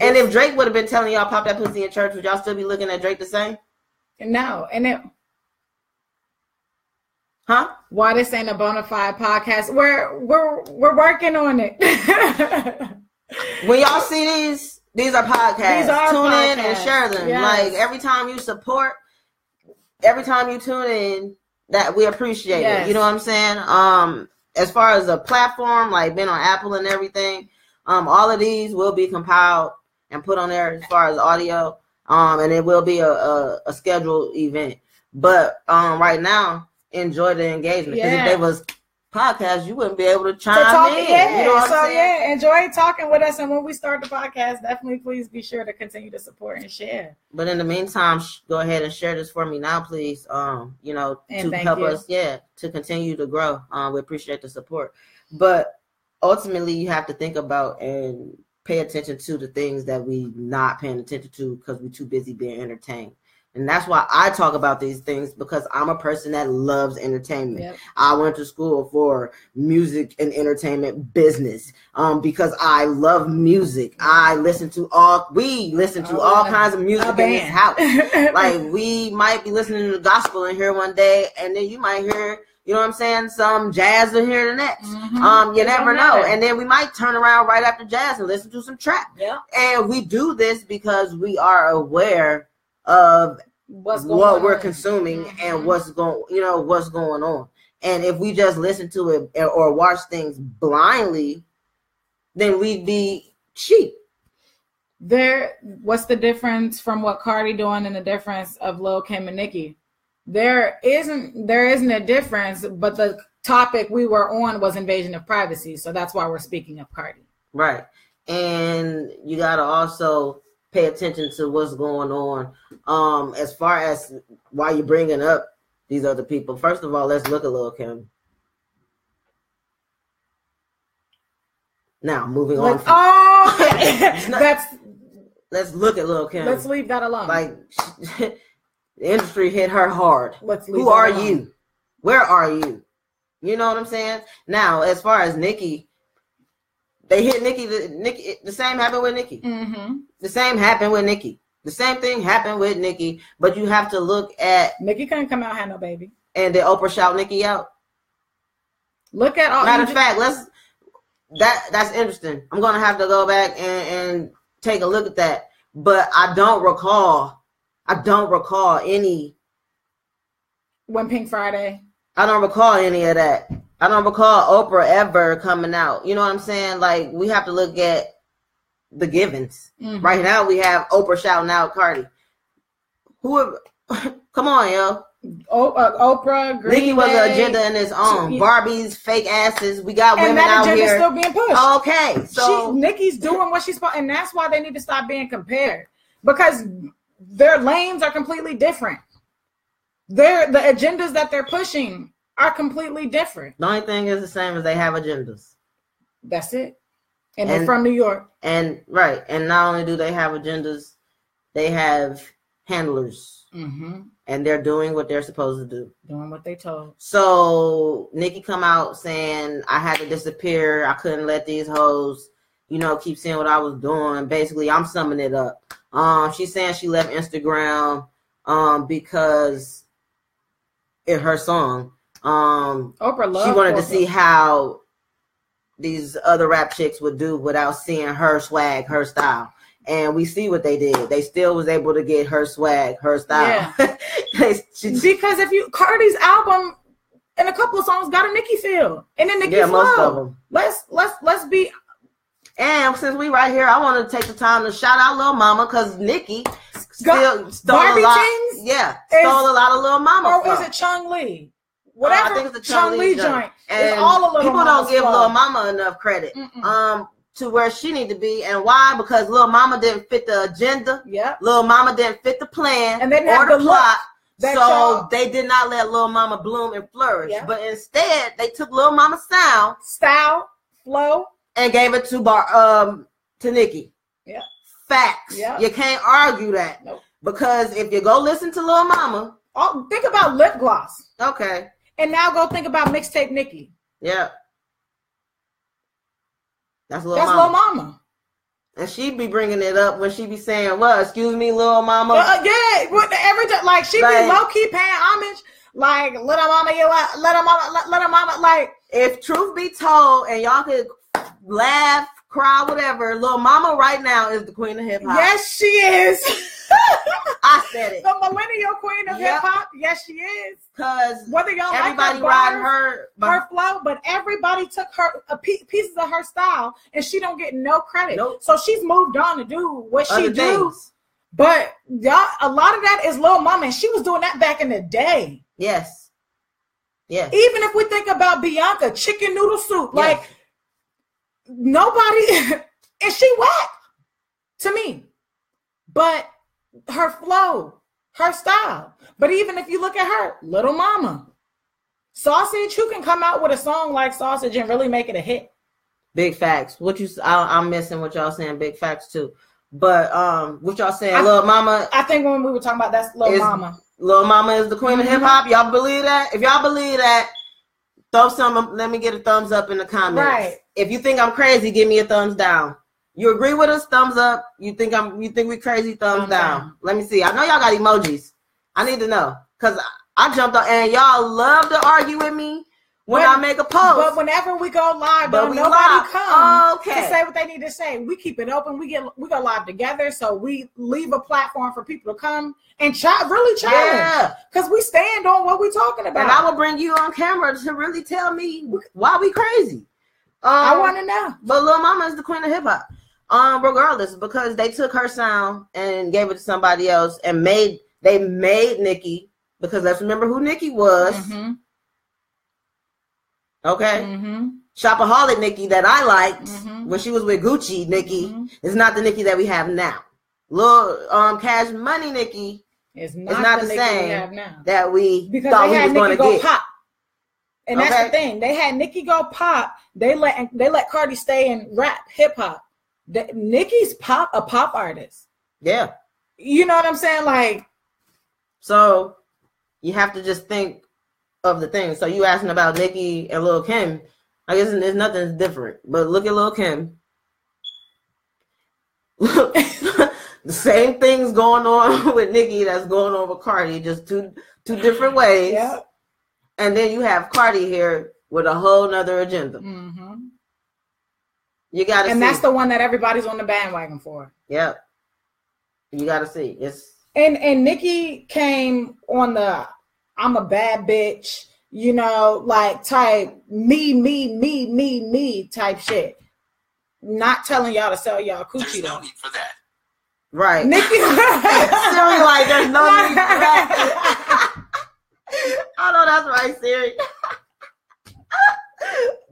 And if Drake would have been telling y'all pop that pussy in church, would y'all still be looking at Drake the same? No. And it... Huh? Why this ain't a bona fide podcast? We're working on it. When y'all see these are podcasts. These are Tune podcasts. In and share them. Yes. Like every time you support, every time you tune in, that we appreciate it. You know what I'm saying? As far as a platform, like being on Apple and everything, all of these will be compiled and put on there as far as audio. And it will be a scheduled event. But right now, enjoy the engagement. Because if they was podcasts, you wouldn't be able to chime in. Yeah. You know what I'm saying? Enjoy talking with us. And when we start the podcast, definitely please be sure to continue to support and share. But in the meantime, go ahead and share this for me now, please. To help us, to continue to grow. We appreciate the support. But ultimately, you have to think about and pay attention to the things that we not paying attention to because we're too busy being entertained. And that's why I talk about these things, because I'm a person that loves entertainment. Yep. I went to school for music and entertainment business because I love music. We listen to all kinds of music in this house. Like we might be listening to gospel in here one day, and then you might hear, you know what I'm saying, some jazz in here the next. Mm-hmm. You never know. And then we might turn around right after jazz and listen to some trap. Yeah. And we do this because we are aware of what we're consuming and what's going on. And if we just listen to it or watch things blindly, then we'd be cheap. What's the difference from what Cardi doing and the difference of Lil Kim and Nicki? There isn't a difference, but the topic we were on was invasion of privacy, so that's why we're speaking of Cardi. Right. And you gotta also pay attention to what's going on. As far as why you're bringing up these other people, first of all, let's look at Lil Kim. Now, moving on. Let's look at Lil Kim. Let's leave that alone. Like, the industry hit her hard. Who are you? Where are you? You know what I'm saying? Now, as far as Nicki, they hit Nicki. The same happened with Nicki. Mm-hmm. The same happened with Nicki. The same thing happened with Nicki. But you have to look at Nicki couldn't come out and have no baby. And did Oprah shout Nicki out? Look at all. Matter of fact, that's interesting. I'm gonna have to go back and take a look at that. But I don't recall any. When Pink Friday. I don't recall any of that. I don't recall Oprah ever coming out. You know what I'm saying? Like, we have to look at the givens. Mm-hmm. Right now, we have Oprah shouting out Cardi. Come on, yo. Oprah, Green Nicki was an agenda in its own. Barbie's fake asses. We got women out here. And that agenda's still being pushed. Okay, so Nicki's doing what she's supposed, and that's why they need to stop being compared, because their lanes are completely different. The agendas that they're pushing are completely different. The only thing is the same as they have agendas. That's it. And they're from New York. And right. And not only do they have agendas, they have handlers. Mm-hmm. And they're doing what they're supposed to do. Doing what they told. So Nicki come out saying, I had to disappear. I couldn't let these hoes, keep seeing what I was doing. Basically, I'm summing it up. She's saying she left Instagram because in her song, Oprah loved she wanted Oprah. to see how these other rap chicks would do without seeing her swag, her style. And we see what they did. They still was able to get her swag, her style. Yeah. Because Cardi's album and a couple of songs got a Nicki feel. And then Nicki flow. Most of them. Let's be. And since we right here, I want to take the time to shout out Lil Mama, because Nicki still stole Barbie a lot. Tings? Yeah, stole a lot of Lil Mama. Or is it Chung Lee? Whatever. I think it's the Chung Lee joint. And it's all a Lil people Mama's don't give flow. Lil Mama enough credit. To where she need to be. And why? Because Lil Mama didn't fit the agenda. Yeah. Lil Mama didn't fit the plan and they or the plot. So they did not let Lil Mama bloom and flourish. Yeah. But instead, they took Lil Mama's style, flow, and gave it to Nicki. Yeah. Facts. Yeah. You can't argue that. Nope. Because if you go listen to Lil Mama. Think about lip gloss. Okay. And now go think about mixtape Nicki. Yeah. That's Lil Mama. And she be bringing it up when she be saying, "What? Excuse me, Lil Mama." Yeah, every time, like she be low key paying homage, like little mama, little mama. Like, if truth be told, and y'all could laugh, cry, whatever, Lil Mama right now is the queen of hip hop. Yes, she is. I said it. The millennial queen of hip hop. Yes, she is. Because whether y'all everybody like ride her flow, but everybody took her pieces of her style, and she don't get no credit. Nope. So she's moved on to do what she do. Things. But y'all, a lot of that is Lil Mama, and she was doing that back in the day. Yes. Yes. Even if we think about Bianca, chicken noodle soup, like nobody, and she whack to me. But her flow, her style. But even if you look at her, Little Mama, Sausage, who can come out with a song like Sausage and really make it a hit? Big facts. I'm missing what y'all saying. Big facts too. But what y'all saying? Lil Mama. I think when we were talking about that's Lil Mama. Lil Mama is the queen of hip hop. Y'all believe that? If y'all believe that, let me get a thumbs up in the comments. Right. If you think I'm crazy, give me a thumbs down. You agree with us? Thumbs up. You think we crazy? Thumbs down. Let me see. I know y'all got emojis. I need to know, because I jumped on, and y'all love to argue with me when I make a post. But whenever we go live, nobody comes to say what they need to say. We keep it open. We go live together, so we leave a platform for people to come and really challenge. Because we stand on what we're talking about. And I will bring you on camera to really tell me why we crazy. I want to know. But Lil Mama is the queen of hip hop. Regardless, because they took her sound and gave it to somebody else, and they made Nicki, because let's remember who Nicki was. Mm-hmm. Okay. Mm-hmm. Shopaholic Nicki that I liked when she was with Gucci Nicki is not the Nicki that we have now. Lil Cash Money Nicki is not the same that we thought we was going to get. Pop. And that's the thing. They had Nicki go pop. They let Cardi stay in rap, hip hop. Nicki's a pop artist. Yeah. You know what I'm saying? Like, so you have to just think of the thing. So you asking about Nicki and Lil Kim. I guess there's nothing different. But look at Lil Kim. Look, the same things going on with Nicki that's going on with Cardi, just two different ways. Yeah. And then you have Cardi here with a whole nother agenda. Mm-hmm. You gotta see. And that's the one that everybody's on the bandwagon for. Yep. You gotta see. It's and Nicki came on the I'm a bad bitch, you know, like type me type shit. Not telling y'all to sell y'all coochie. There's no need for that. right. Nicki Siri, like, there's no need for that. I know that's right, Siri.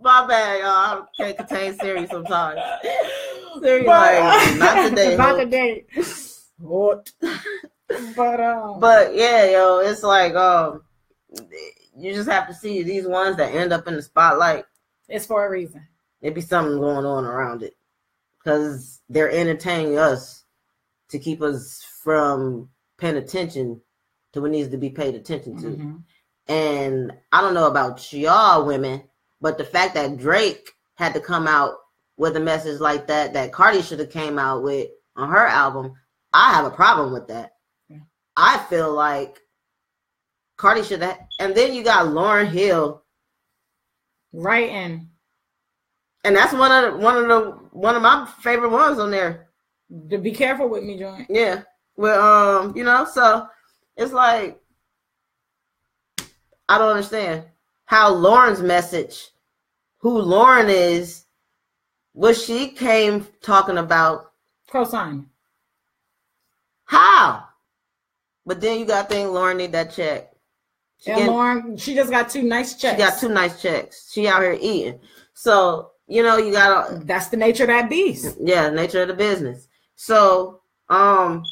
My bad, y'all. I can't contain Siri sometimes. Siri, like, not today. Not today. What? But yeah, yo, it's like you just have to see these ones that end up in the spotlight. It's for a reason. It be something going on around it because they're entertaining us to keep us from paying attention to what needs to be paid attention to. Mm-hmm. And I don't know about y'all women, but the fact that Drake had to come out with a message like that Cardi should have came out with on her album, I have a problem with that. Yeah. I feel like Cardi should have, and then you got Lauryn Hill, Right, and that's one of my favorite ones on there. to be careful with me, joint. Yeah, well, you know, so it's like I don't understand how Lauren's message, who Lauren is, what she came talking about. Co-sign. How? But then you got to think Lauren need that check. Lauren, she just got 2 nice checks. She got 2 nice checks. She out here eating. So, you know, you got to. That's the nature of that beast. Yeah, nature of the business. So, that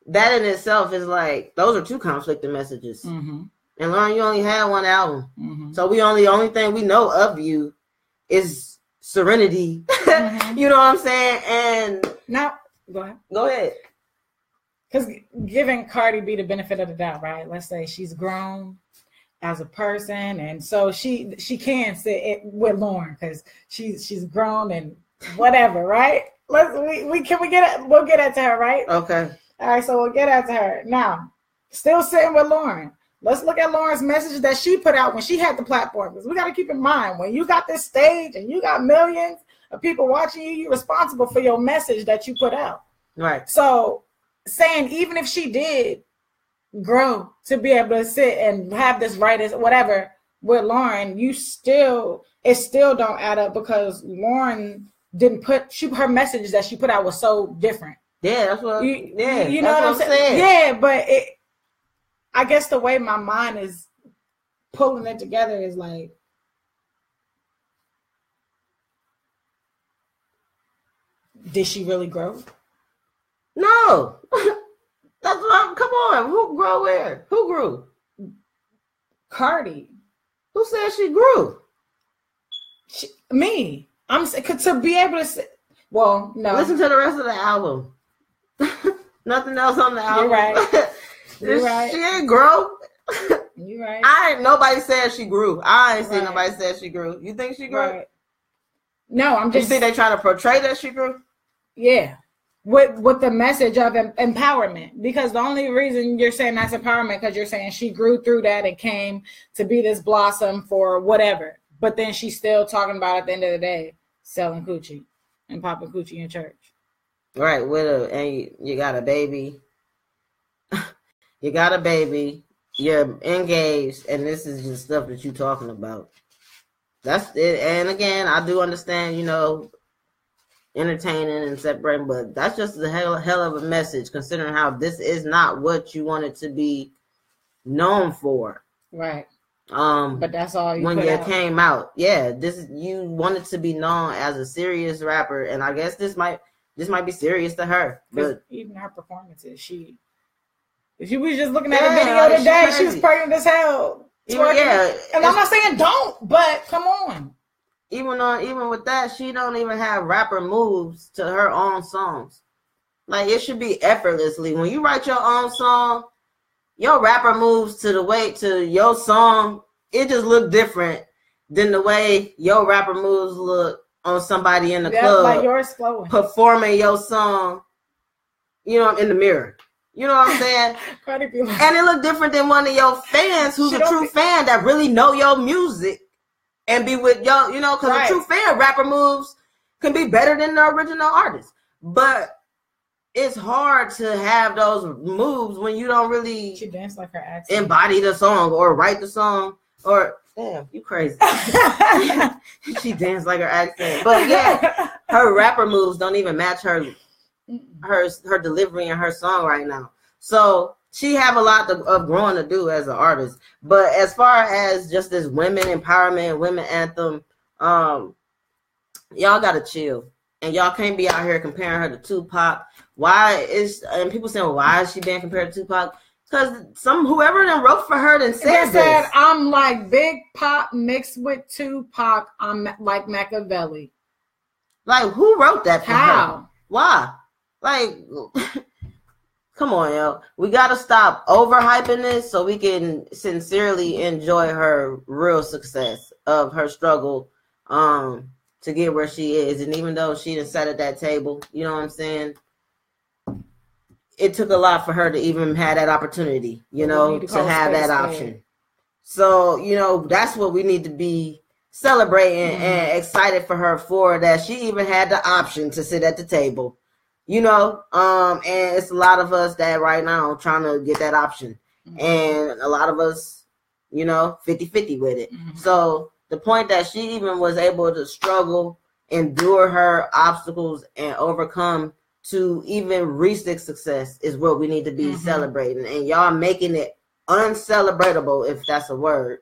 in itself is like, those are 2 conflicting messages. Mm-hmm. And Lauren, you only had 1 album. Mm-hmm. So the only thing we know of you is Serenity. Mm-hmm. You know what I'm saying? And now, go ahead. Go ahead. Because giving Cardi B the benefit of the doubt, right? Let's say she's grown as a person, and so she can sit with Lauren because she's grown and whatever, right? We'll get at to her, right? Okay. All right, so we'll get at to her now. Still sitting with Lauren. Let's look at Lauren's message that she put out when she had the platform. Because we got to keep in mind, when you got this stage and you got millions of people watching you, you're responsible for your message that you put out. Right. So saying even if she did grow to be able to sit and have this right as whatever with Lauren, it still don't add up because Lauren didn't her message that she put out was so different. Yeah, that's what. You know what I'm saying? Yeah, but I guess the way my mind is pulling it together is like, did she really grow? No. That's what come on. Who grew where? Who grew? Cardi. Who said she grew? Me. I'm to be able to say, well, no. Listen to the rest of the album. Nothing else on the album. You're right. You're right. She ain't grow. You're right. Nobody said she grew. I ain't seen nobody said she grew. You think she grew? Right. No, I'm just. You think they trying to portray that she grew? Yeah. With the message of empowerment, because the only reason you're saying that's empowerment because you're saying she grew through that and came to be this blossom for whatever, but then she's still talking about at the end of the day selling coochie and popping coochie in church. Right, and you got a baby. You got a baby. You're engaged, and this is just stuff that you're talking about. That's it. And again, I do understand, you know, entertaining and separating, but that's just a hell of a message considering how this is not what you wanted to be known for. Right. But that's all you when put you out. came out. Yeah, you wanted to be known as a serious rapper, and I guess this might be serious to her. But even her performances, if you was just looking at the video today, she was pregnant as hell. Yeah. And I'm not saying don't, but come on. Even with that, she don't even have rapper moves to her own songs. Like, it should be effortlessly. When you write your own song, your rapper moves to your song, it just look different than the way your rapper moves look on somebody in the club. Like yours flowing. Performing your song, you know, in the mirror. You know what I'm saying? And it look different than one of your fans who's a true fan that really know your music. And be with y'all, you know, because a true fan rapper moves can be better than the original artist. But it's hard to have those moves when you don't really she dance like her accent. Embody the song or write the song or damn, you crazy. She danced like her accent. But yeah, her rapper moves don't even match her delivery and her song right now. So she have a lot of growing to do as an artist. But as far as just this women empowerment, women anthem, y'all gotta chill. And y'all can't be out here comparing her to Tupac. And people saying, well, why is she being compared to Tupac? Because whoever then wrote for her then said this. I'm like Big Pop mixed with Tupac. I'm like Machiavelli. Like, who wrote that for How? her? Why? Like, come on, yo. We got to stop overhyping this so we can sincerely enjoy her real success of her struggle to get where she is. And even though she done sat at that table, you know what I'm saying? It took a lot for her to even have that opportunity, you know, to have that option. So, you know, that's what we need to be celebrating and excited for her for, that she even had the option to sit at the table, you know, and it's a lot of us that right now trying to get that option, and a lot of us, you know, 50-50 with it. So the point that she even was able to struggle, endure her obstacles, and overcome to even reach this success is what we need to be celebrating. And y'all making it uncelebratable, if that's a word,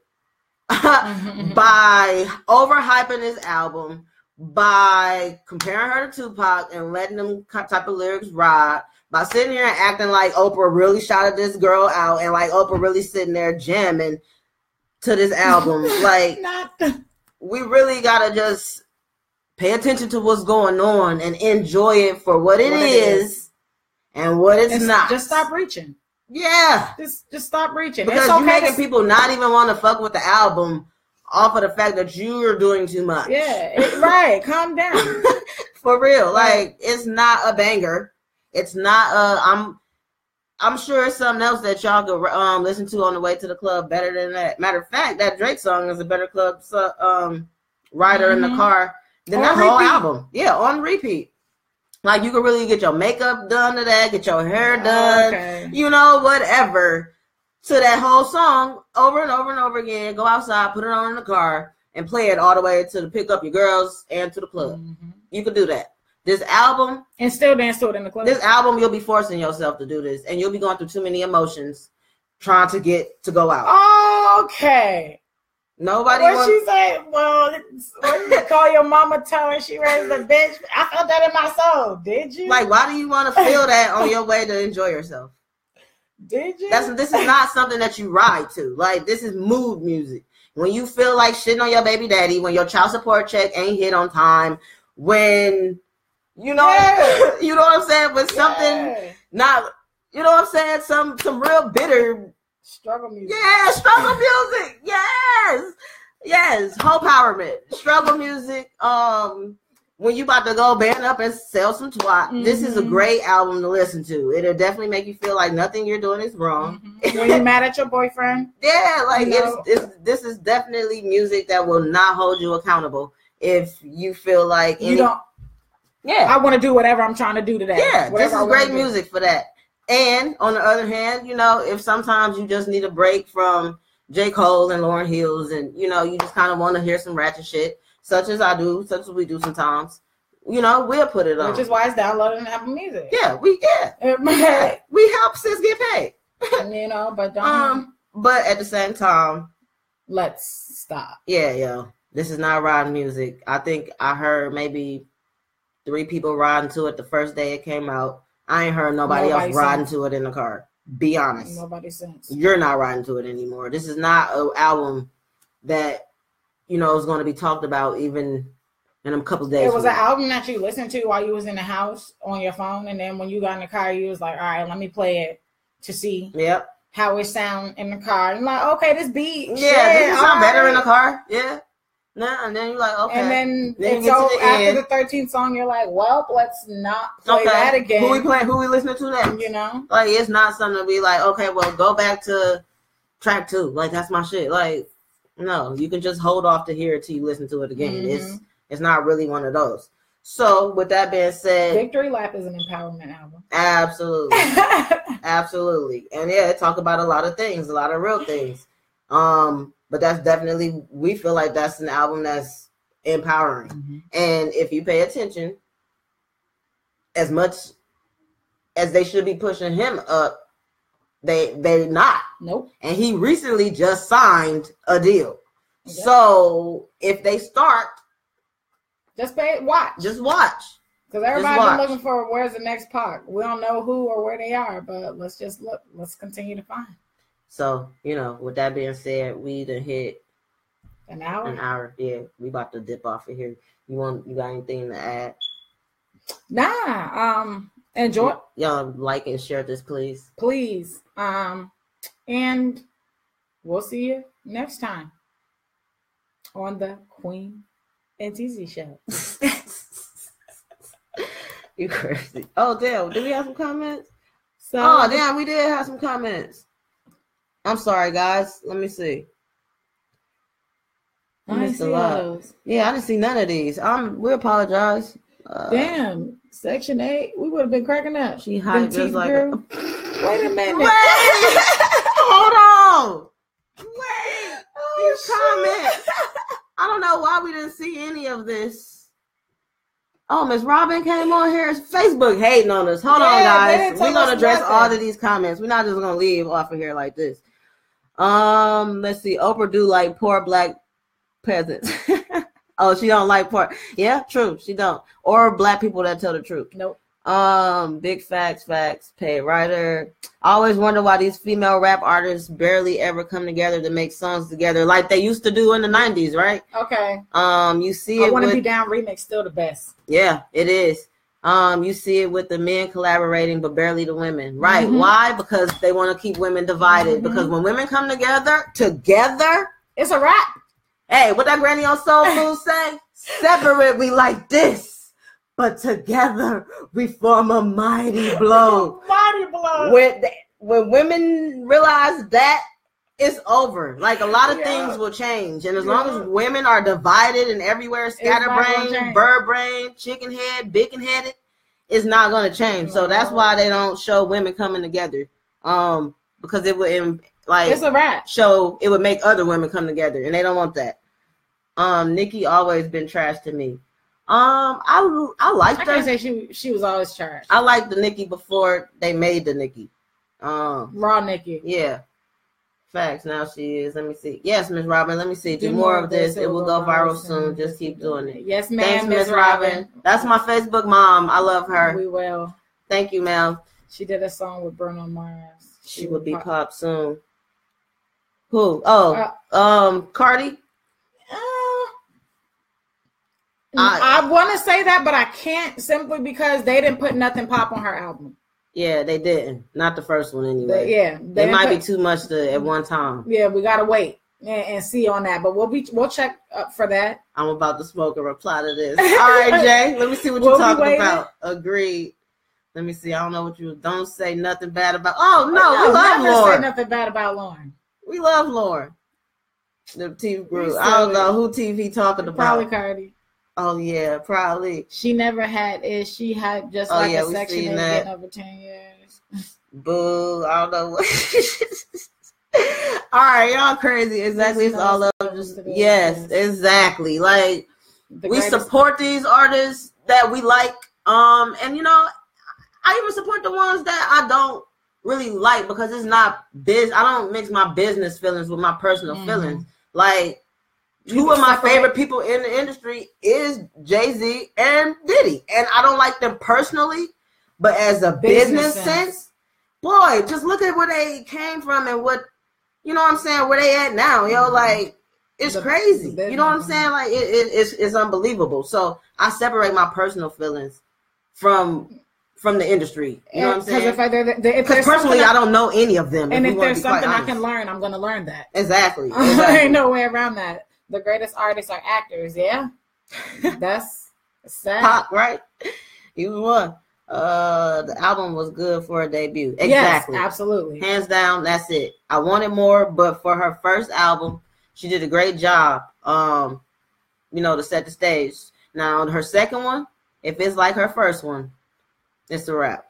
by overhyping this album, by comparing her to Tupac and letting them type of lyrics ride, by sitting here and acting like Oprah really shouted this girl out and like Oprah really sitting there jamming to this album. Like, we really gotta just pay attention to what's going on and enjoy it for what it is and what it's not. Just stop reaching. Yeah. Just stop reaching. Because you're making people not even want to fuck with the album off of the fact that you're doing too much. Yeah, right. Calm down. For real. Like, it's not a banger. It's not I'm sure it's something else that y'all could listen to on the way to the club better than that. Matter of fact, that Drake song is a better club rider in the car than that whole album. Yeah, on repeat. Like, you can really get your makeup done to that, get your hair done, you know, whatever, to that whole song over and over and over again. Go outside, put it on in the car, and play it all the way to pick up your girls and to the club. You could do that. This album. And still dance to it in the club. This album, you'll be forcing yourself to do this, and you'll be going through too many emotions trying to get to go out. Okay. Nobody. What she say? Well, what you call your mama, tell her she raised a bitch. I felt that in my soul. Did you? Like, why do you want to feel that on your way to enjoy yourself? Did you? This is not something that you ride to. Like, this is mood music. When you feel like shitting on your baby daddy, when your child support check ain't hit on time, when you know, you know what I'm saying, when something not, you know what I'm saying, some real bitter. Struggle music. Yeah, struggle music. Yes. Whole empowerment. Struggle music. When you about to go band up and sell some twat, this is a great album to listen to. It'll definitely make you feel like nothing you're doing is wrong. When you're mad at your boyfriend. Yeah, like, this is definitely music that will not hold you accountable if you feel like you don't. Yeah, I want to do whatever I'm trying to do today. Yeah, this is great music for that. And on the other hand, you know, if sometimes you just need a break from J. Cole and Lauryn Hills, and, you know, you just kind of want to hear some ratchet shit, such as I do, such as we do sometimes, you know, we'll put it on. Which is why it's downloaded on Apple Music. Yeah, we help sis get paid. You know, but don't. But at the same time, let's stop. Yeah, yo, this is not riding music. I think I heard maybe 3 people riding to it the first day it came out. I ain't heard nobody else riding to it in the car. Be honest. Nobody since. You're not riding to it anymore. This is not an album that, you know, is going to be talked about even in a couple of days. It was an album that you listened to while you was in the house on your phone, and then when you got in the car, you was like, all right, let me play it to see how it sound in the car. And like, okay, this beat. Yeah, this sound better in the car. Yeah. No, and then you're like, okay. And then so after the 13th song, you're like, well, let's not play that again. Who we playing? Who we listening to next? You know? Like, it's not something to be like, okay, well, go back to track 2. Like, that's my shit. Like, no, you can just hold off to hear it till you listen to it again. It's not really one of those. So with that being said, Victory Lap is an empowerment album. Absolutely. Absolutely. And yeah, it talk about a lot of things, a lot of real things. But that's definitely, we feel like that's an album that's empowering. Mm-hmm. And if you pay attention, as much as they should be pushing him up, they're not. Nope. And he recently just signed a deal. Yep. So if they start, just watch. Just watch. Because everybody's been looking for where's the next Pac. We don't know who or where they are, but let's just look. Let's continue to find. So, with that being said, we done hit an hour. An hour. Yeah, we about to dip off of here. You got anything to add? Nah. Enjoy. Y'all like and share this, please. Please. And we'll see you next time on the Queen and TZ show. You crazy. Oh, damn. Did we have some comments? Damn, we did have some comments. I'm sorry, guys. Let me see. I didn't see those. Yeah, I didn't see none of these. We apologize. Damn, Section 8. We would have been cracking up. She hyped just like Wait a minute. Wait! Hold on. Wait. These comments. I don't know why we didn't see any of this. Oh, Miss Robin came on here. It's Facebook hating on us. Hold on, guys. We're going to address all of these comments. We're not just going to leave off of here like this. Let's see. Oprah do like poor black peasants. Oh, she don't like poor. Yeah, true. She don't. Or black people that tell the truth. Nope. Big facts. Paid writer. I always wonder why these female rap artists barely ever come together to make songs together like they used to do in the 90s, right? Okay. You see it. I Want to Be Down remix still the best. Yeah, it is. You see it with the men collaborating, but barely the women. Right. Mm-hmm. Why? Because they want to keep women divided. Mm-hmm. Because when women come together, it's a wrap. Hey, what that granny on Soul Food say? Separate we like this, but together we form a mighty blow. Mighty blow. When women realize that, it's over. Like a lot of things will change. And as long as women are divided and everywhere, scatterbrained, bird brain, chicken head, bacon headed, it's not going to change. So that's why they don't show women coming together. Because it would it's a wrap. It would make other women come together, and they don't want that. Nikki always been trash to me. I liked her. I can't say she was always trash. I liked the Nikki before they made the Nikki. Raw Nikki. Yeah. Facts. Now she is. Let me see. Yes, Miss Robin. Let me see. Do more of this. It will go viral soon. Just keep doing it. Yes, ma'am. Thanks, Miss Robin. That's my Facebook mom. I love her. We will. Thank you, ma'am. She did a song with Bruno Mars. She will be pop soon. Who? Oh, Cardi. I want to say that, but I can't simply because they didn't put nothing pop on her album. Yeah, they didn't. Not the first one anyway. They might be too much at one time. Yeah, we gotta wait and see on that. But we'll check up for that. I'm about to smoke a reply to this. All right, Jay. Let me see what you're talking about. Agreed. Let me see. I don't know what you don't say nothing bad about. Oh no, we love Lauren. Say nothing bad about Lauren. We love Lauren. The TV group. I don't know who TV talking about. Probably Cardi. Oh yeah, probably. She never had it. She had just a Section 8 getting over 10 years. Boo! I don't know what. All right, y'all crazy. Exactly. It's all up. Yes, exactly. Like we support these artists that we like. And I even support the ones that I don't really like because it's not I don't mix my business feelings with my personal feelings. Like. Two of my favorite people in the industry is Jay-Z and Diddy. And I don't like them personally, but as a business sense, boy, just look at where they came from and what, you know what I'm saying, where they at now. Like, it's crazy. You know what I'm saying? Like, it's unbelievable. So I separate my personal feelings from the industry. You know what I'm saying? Because personally, I don't know any of them. And if there's something I can learn, I'm going to learn that. Exactly. Ain't no way around that. The greatest artists are actors, yeah. That's sad. Pop, right? You won. The album was good for a debut. Exactly. Yes, absolutely. Hands down, that's it. I wanted more, but for her first album, she did a great job. To set the stage. Now, her second one, If it's like her first one, it's a wrap.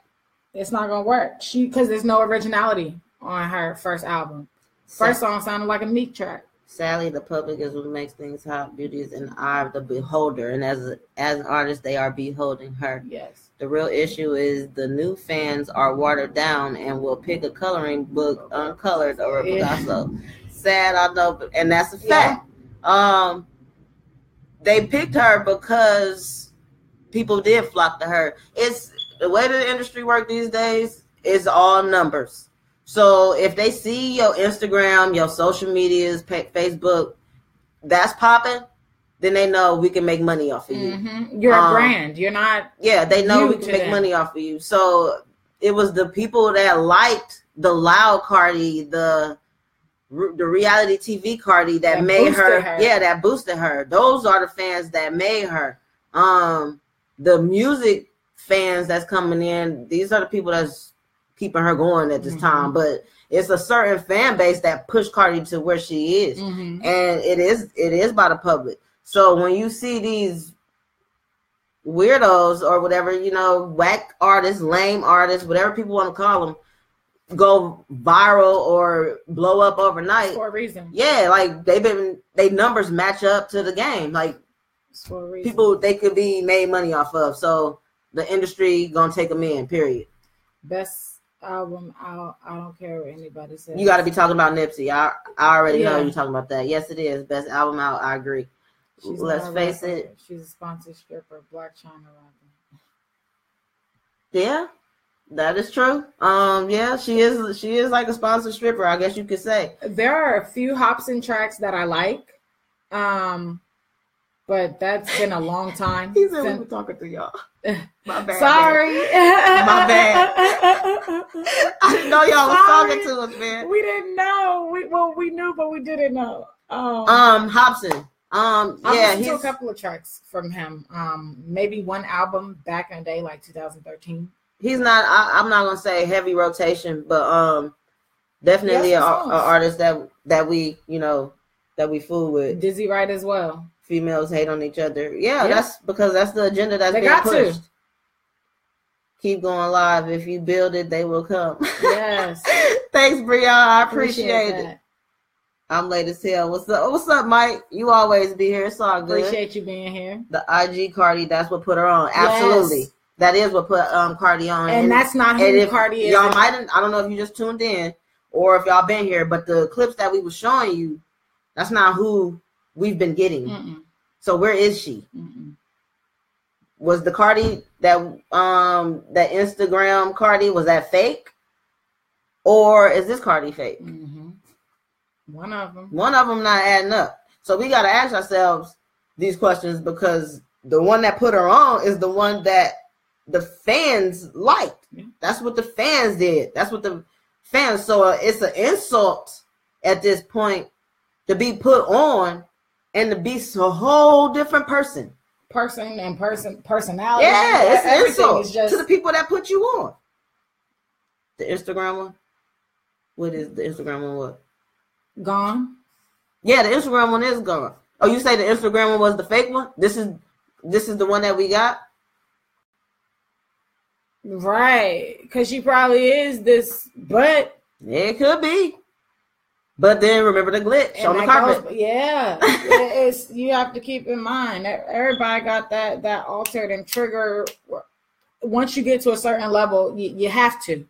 It's not gonna work. Because there's no originality on her first album. First song sounded like a Meek track. Sadly, the public is what makes things hot. Beauty is in the eye of the beholder, and as an artist, they are beholding her. Yes. The real issue is the new fans are watered down and will pick a coloring book uncolored or a Picasso. Sad, I know, and that's a fact. Yeah. They picked her because people did flock to her. It's the way the industry works these days is all numbers. So if they see your Instagram, your social medias, Facebook, that's popping, then they know we can make money off of you. Mm-hmm. You're a brand. You're not. Yeah, they know we can make money off of you. So it was the people that liked the loud Cardi, the reality TV Cardi that made her. Yeah, that boosted her. Those are the fans that made her. The music fans that's coming in, these are the people that's keeping her going at this time. But it's a certain fan base that pushed Cardi to where she is, and it is by the public. So when you see these weirdos or whatever, whack artists, lame artists, whatever people want to call them, go viral or blow up overnight for a reason. Yeah, like they numbers match up to the game. Like for a reason. People they could be made money off of. So the industry gonna take them in. Period. Best album out. I don't care what anybody says. You got to be talking about Nipsey. I already know you're talking about that. Yes, it is. Best album out. I agree. Let's face it. She's a sponsored stripper. Black China rapper. Yeah, that is true. Yeah, she is like a sponsored stripper, I guess you could say. There are a few Hobson tracks that I like. But that's been a long time. He said we were talking to y'all. My bad. Sorry. My bad. I didn't know y'all was talking to us, man. We didn't know. We knew, but we didn't know. Hobson. Yeah, he's a couple of tracks from him. Maybe one album back in the day, like 2013. He's not. I'm not gonna say heavy rotation, but definitely an artist that we that we fool with. Dizzy Wright as well. Females hate on each other. Yeah, that's because that's the agenda that's being pushed. Keep going live. If you build it, they will come. Yes. Thanks, Brianna. I appreciate it. I'm late as hell. What's up? What's up, Mike? You always be here. It's all good. Appreciate you being here. The IG Cardi, that's what put her on. Absolutely. Yes. That is what put Cardi on. And that's not who Cardi is. Y'all mightn't, I don't know if you just tuned in or if y'all been here, but the clips that we were showing you, that's not who we've been getting. Mm-mm. So where is she? Mm-mm. Was the Cardi that Instagram Cardi, was that fake? Or is this Cardi fake? Mm-hmm. One of them not adding up. So we got to ask ourselves these questions because the one that put her on is the one that the fans liked. Yeah. That's what the fans did. That's what the fans. So it's an insult at this point to be put on and to be a whole different personality. Yeah, it's an insult to the people that put you on. The Instagram one. What is the Instagram one? What? Gone. Yeah, the Instagram one is gone. Oh, you say the Instagram one was the fake one? This is the one that we got? Right. Because she probably is this, but it could be. But then remember the glitch on the carpet. It's you have to keep in mind that everybody got that altered and trigger. Once you get to a certain level, you have to.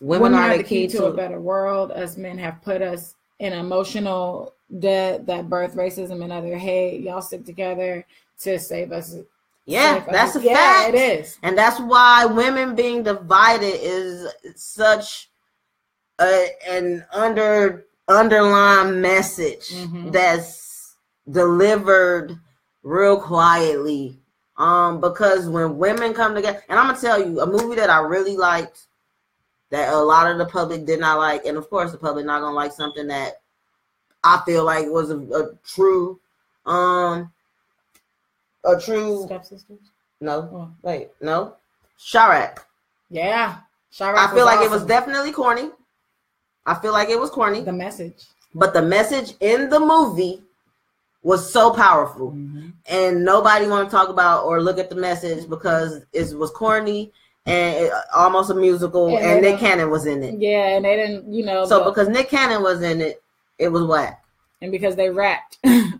Women are the key to a better world. Us men have put us in emotional debt that birth racism and other hate. Y'all stick together to save us. Yeah, that's a fact. Yeah, it is. And that's why women being divided is such an underlying message that's delivered real quietly. Because when women come together, and I'm gonna tell you a movie that I really liked that a lot of the public did not like, and of course the public not gonna like something that I feel like was a true Stepsisters? No. Wait, no. Chirac. Yeah. Chirac. I feel like awesome. It was definitely corny. I feel like it was corny. The message. But the message in the movie was so powerful, and nobody want to talk about or look at the message because it was corny and almost a musical, and Nick Cannon was in it. Yeah, and they didn't, you know. So because Nick Cannon was in it, it was whack. And because they rapped.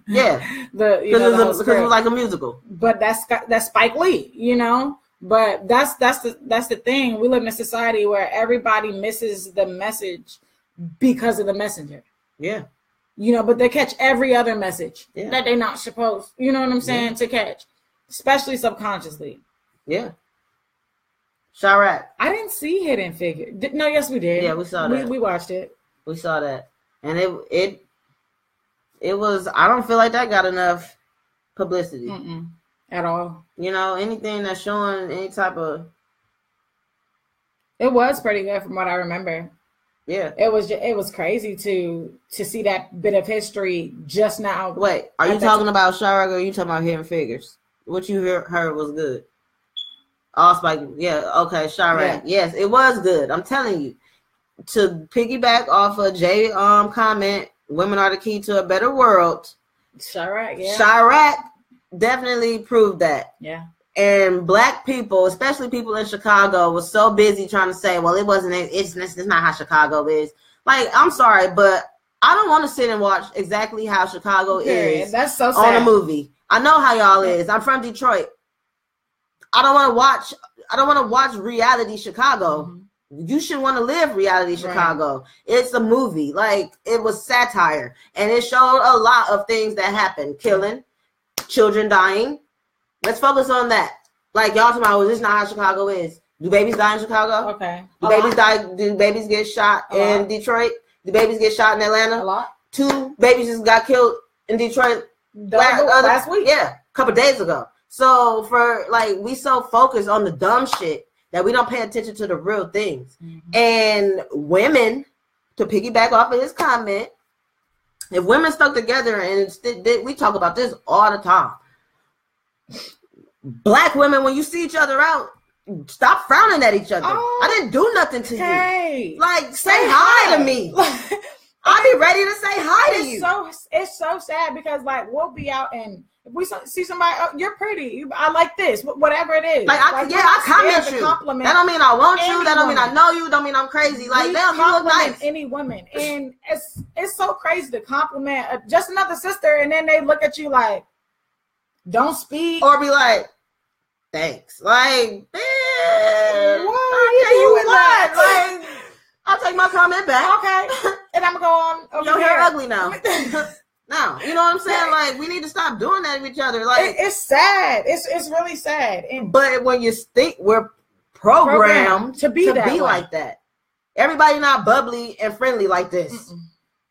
Yeah. Because it was like a musical. But that's Spike Lee, you know. But that's the thing. We live in a society where everybody misses the message because of the messenger. Yeah. You know, but they catch every other message that they're not supposed, you know what I'm saying, to catch, especially subconsciously. Yeah. Chirac. I didn't see Hidden Figure. No, yes, we did. Yeah, we saw that. We watched it. We saw that, and it was. I don't feel like that got enough publicity at all. You know, anything that's showing any type of. It was pretty good from what I remember. Yeah, it was crazy to see that bit of history just now. Wait, are you talking about Chirac or are you talking about Hidden Figures? What you heard was good. Allspike, yeah, okay, Chirac. Yeah. Yes, it was good. I'm telling you. To piggyback off of Jay comment, women are the key to a better world. Chirac, yeah. Chirac definitely proved that. Yeah. And black people, especially people in Chicago, was so busy trying to say, well, it's not how Chicago is. Like, I'm sorry, but I don't want to sit and watch exactly how Chicago is. That's so sad. On a movie. I know how y'all is. I'm from Detroit. I don't want to watch reality Chicago. You should want to live reality Chicago. Right. It's a movie. Like, it was satire. And it showed a lot of things that happened. Killing, children dying. Let's focus on that. Like, y'all talking about, this is not how Chicago is. Do babies die in Chicago? Okay. Do babies get shot in Detroit? Do babies get shot in Atlanta? A lot. 2 babies just got killed in Detroit last week. Yeah, a couple days ago. So we so focused on the dumb shit that we don't pay attention to the real things. And women, to piggyback off of his comment, if women stuck together, and we talk about this all the time. Black women, when you see each other out, stop frowning at each other. I didn't do nothing to you. Like, say hi to me. I'll be ready to say hi to you. It's so sad because, like, we'll be out and if we see somebody, oh, you're pretty, I like this, whatever it is. I comment you. That don't mean I want you. That don't mean I know you. Don't mean I'm crazy. Like, damn, you look nice. Any woman, and it's so crazy to compliment just another sister, and then they look at you like, don't speak, or be like, thanks. Like, man, why are you doing that? Like, I'll take my comment back. Okay, and I'm gonna go on. Your hair ugly now. No, you know what I'm saying? Like, we need to stop doing that to each other. Like, it's sad. It's really sad. But when you think we're programmed to be like that, everybody not bubbly and friendly like this.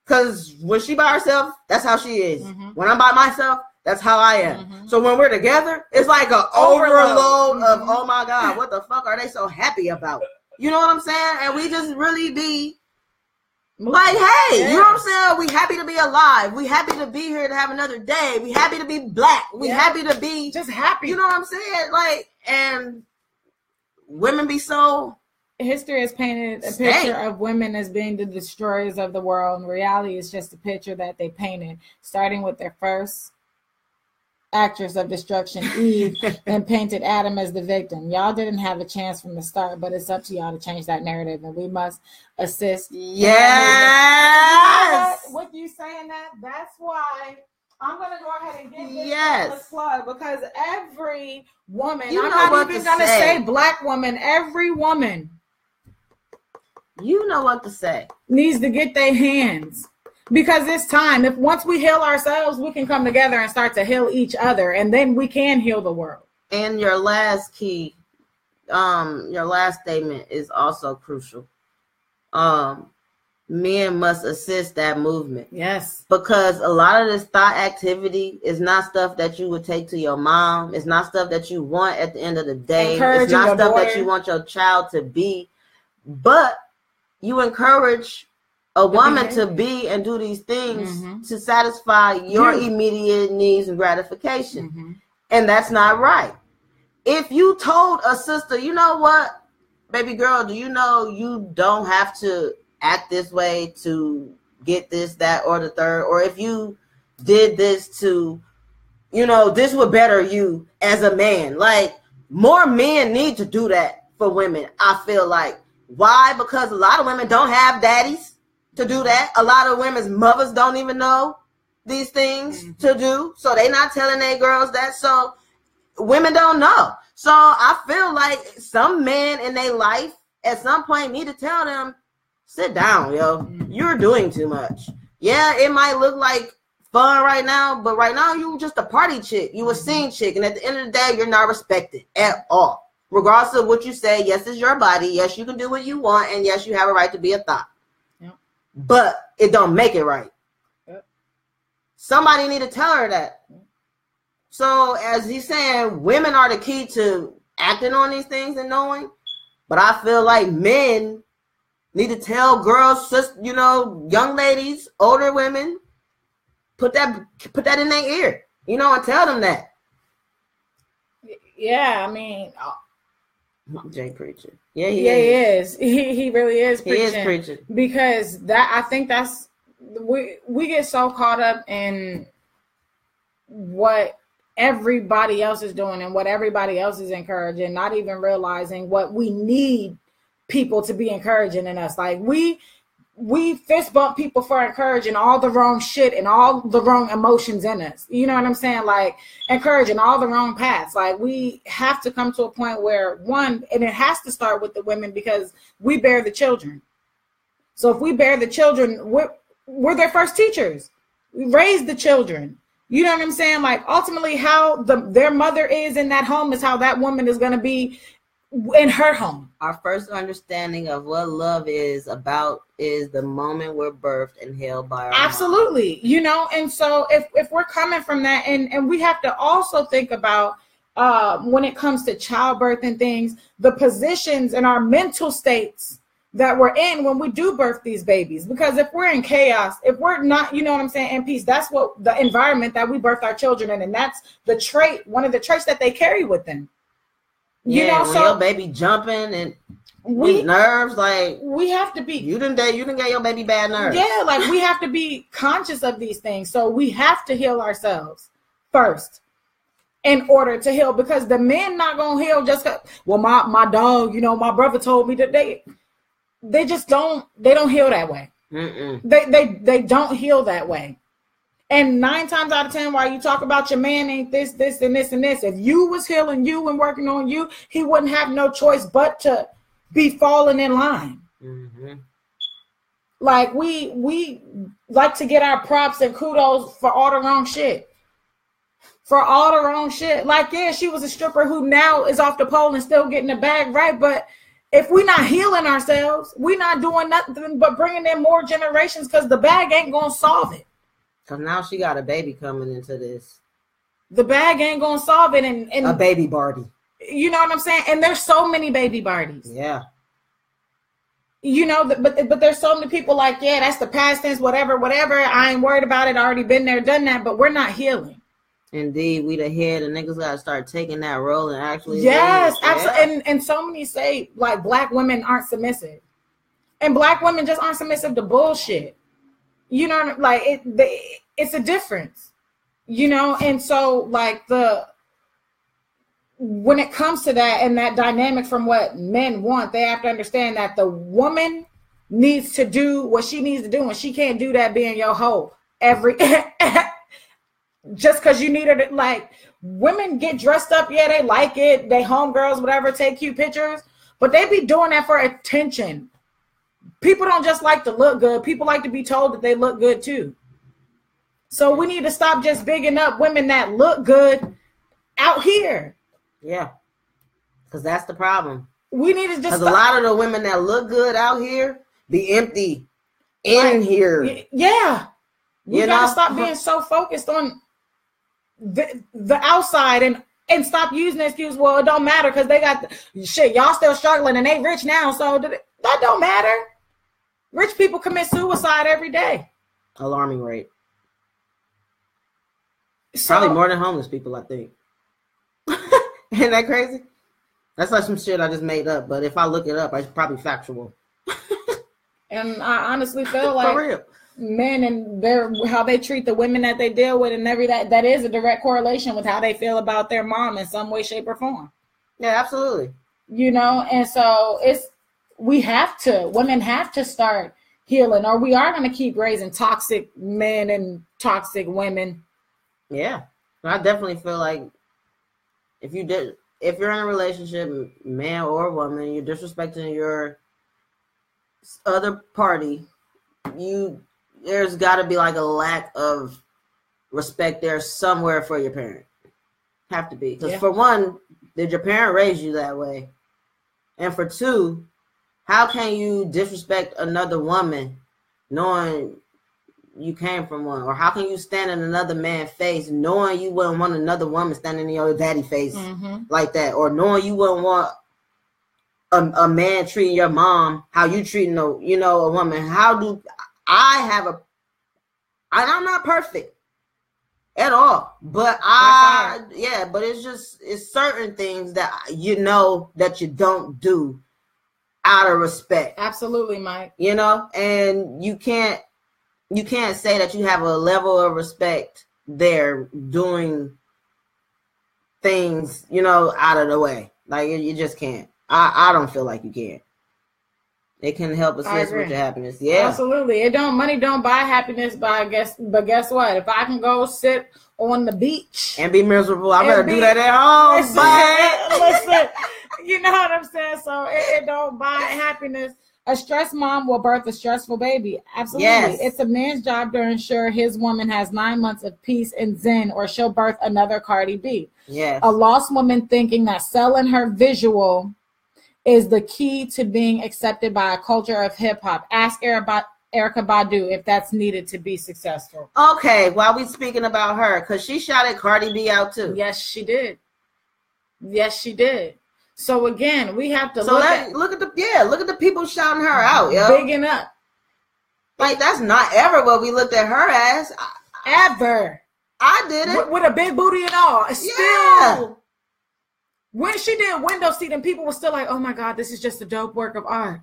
Because when she by herself, that's how she is. When I'm by myself, that's how I am. So when we're together, it's like an overload of, oh my God, what the fuck are they so happy about? You know what I'm saying? And we just really be like, hey, you know what I'm saying? We happy to be alive. We happy to be here to have another day. We happy to be black. We happy to be just happy. You know what I'm saying? Like, and women be so. History has painted a picture of women as being the destroyers of the world. In reality, it's just a picture that they painted, starting with their first actress of destruction, Eve, and painted Adam as the victim. Y'all didn't have a chance from the start, but it's up to y'all to change that narrative, and we must assist. Yes. With you saying that, that's why I'm going to go ahead and give this plug, because every woman, I'm not even going to say black woman, every woman, you know what to say, needs to get their hands. Because it's time. If once we heal ourselves, we can come together and start to heal each other, and then we can heal the world. And your last key, your last statement is also crucial. Men must assist that movement. Yes. Because a lot of this thought activity is not stuff that you would take to your mom. It's not stuff that you want at the end of the day. It's not stuff that you want your child to be. But you encourage a woman to be and do these things to satisfy your immediate needs and gratification. And that's not right. If you told a sister, you know what, baby girl, do you know you don't have to act this way to get this, that, or the third? Or if you did this to, this would better you as a man. Like, more men need to do that for women, I feel like. Why? Because a lot of women don't have daddies to do that. A lot of women's mothers don't even know these things to do. So they not telling their girls that. So women don't know. So I feel like some men in their life at some point need to tell them, sit down, yo. You're doing too much. Yeah, it might look like fun right now, but right now you just a party chick. You a scene chick. And at the end of the day, you're not respected at all. Regardless of what you say, yes, it's your body. Yes, you can do what you want. And yes, you have a right to be a thought. Yep. But it don't make it right. Yep. Somebody need to tell her that. Yep. So as he's saying, women are the key to acting on these things and knowing. But I feel like men need to tell girls, young ladies, older women, put that in their ear, and tell them that. Yeah, I mean, Jay preaching. Yeah, he is. He really is preaching. He is preaching. Because I think that's we get so caught up in what everybody else is doing and what everybody else is encouraging, not even realizing what we need people to be encouraging in us. Like we fist bump people for encouraging all the wrong shit and all the wrong emotions in us. You know what I'm saying? Like encouraging all the wrong paths. Like we have to come to a point where and it has to start with the women because we bear the children. So if we bear the children, we're their first teachers. We raise the children. You know what I'm saying? Like ultimately how their mother is in that home is how that woman is going to be in her home. Our first understanding of what love is about is the moment we're birthed and held by our absolutely mom. And so if we're coming from that and we have to also think about when it comes to childbirth and things, the positions and our mental states that we're in when we do birth these babies. Because if we're in chaos, if we're not, you know what I'm saying, in peace, that's what the environment that we birth our children in. And that's one of the traits that they carry with them. Yeah, when your baby jumping and with nerves, like we have to be. You didn't get your baby bad nerves. Yeah, like we have to be conscious of these things. So we have to heal ourselves first in order to heal, because the men not gonna heal just my dog. My brother told me that they just don't. They don't heal that way. They don't heal that way. And 9 times out of 10, while you talk about your man ain't this, and this, and this, if you was healing you and working on you, he wouldn't have no choice but to be falling in line. Mm-hmm. Like we like to get our props and kudos for all the wrong shit. Like, yeah, she was a stripper who now is off the pole and still getting the bag right. But if we're not healing ourselves, we're not doing nothing but bringing in more generations because the bag ain't going to solve it. Because now she got a baby coming into this. The bag ain't going to solve it. And a baby Bardi. You know what I'm saying? And there's so many baby Bardis. Yeah. But there's so many people like, yeah, that's the past tense, whatever. I ain't worried about it. I already been there, done that. But we're not healing. Indeed, we the head and niggas got to start taking that role and actually. Yes, absolutely. And so many say like black women aren't submissive. And black women just aren't submissive to bullshit. Like it's a difference, and so like when it comes to that and that dynamic from what men want, they have to understand that the woman needs to do what she needs to do, and she can't do that being your hoe just because you need her to. Like, women get dressed up, yeah, they like it, they homegirls, whatever, take cute pictures, but they be doing that for attention. People don't just like to look good. People like to be told that they look good too. So we need to stop just bigging up women that look good out here. Yeah. Because that's the problem. We need to just Because a lot of the women that look good out here be empty in here. Yeah. We gotta stop being so focused on the outside and stop using the excuse, well, it don't matter because they got shit. Y'all still struggling and they rich now. So that don't matter. Rich people commit suicide every day. Alarming rate. Probably more than homeless people, I think. Isn't that crazy? That's like some shit I just made up. But if I look it up, it's probably factual. And I honestly feel like, for real, men and how they treat the women that they deal with, and that is a direct correlation with how they feel about their mom in some way, shape, or form. Yeah, absolutely. You know, and so women have to start healing, or we are going to keep raising toxic men and toxic women. Yeah, I definitely feel like if you're in a relationship, man or woman, you're disrespecting your other party, there's got to be like a lack of respect there somewhere for your parent. Have to be, because for one, did your parent raise you that way? And for two, how can you disrespect another woman knowing you came from one? Or how can you stand in another man's face knowing you wouldn't want another woman standing in your daddy face like that? Or knowing you wouldn't want a man treating your mom how you treating a woman? I'm not perfect at all, but but it's certain things that that you don't do out of respect. Absolutely, Mike. And you can't say that you have a level of respect there doing things, out of the way. Like you just can't. I don't feel like you can. It can help assist with your happiness. Yeah, absolutely. Money don't buy happiness, but guess what? If I can go sit on the beach and be miserable, I better do that at home. Listen, you know what I'm saying? So it don't buy happiness. A stressed mom will birth a stressful baby. Absolutely. Yes. It's a man's job to ensure his woman has 9 months of peace and zen, or she'll birth another Cardi B. Yes. A lost woman thinking that selling her visual is the key to being accepted by a culture of hip hop. Ask Erykah Badu if that's needed to be successful. Okay, while we speaking about her, because she shouted Cardi B out too. Yes, she did. So again, we have to look at the people shouting her out, yo. Bigging up. Like that's not ever what we looked at her as. Ever. I did it. With a big booty and all. Still. When she did window seat and people were still like, oh my God, this is just a dope work of art.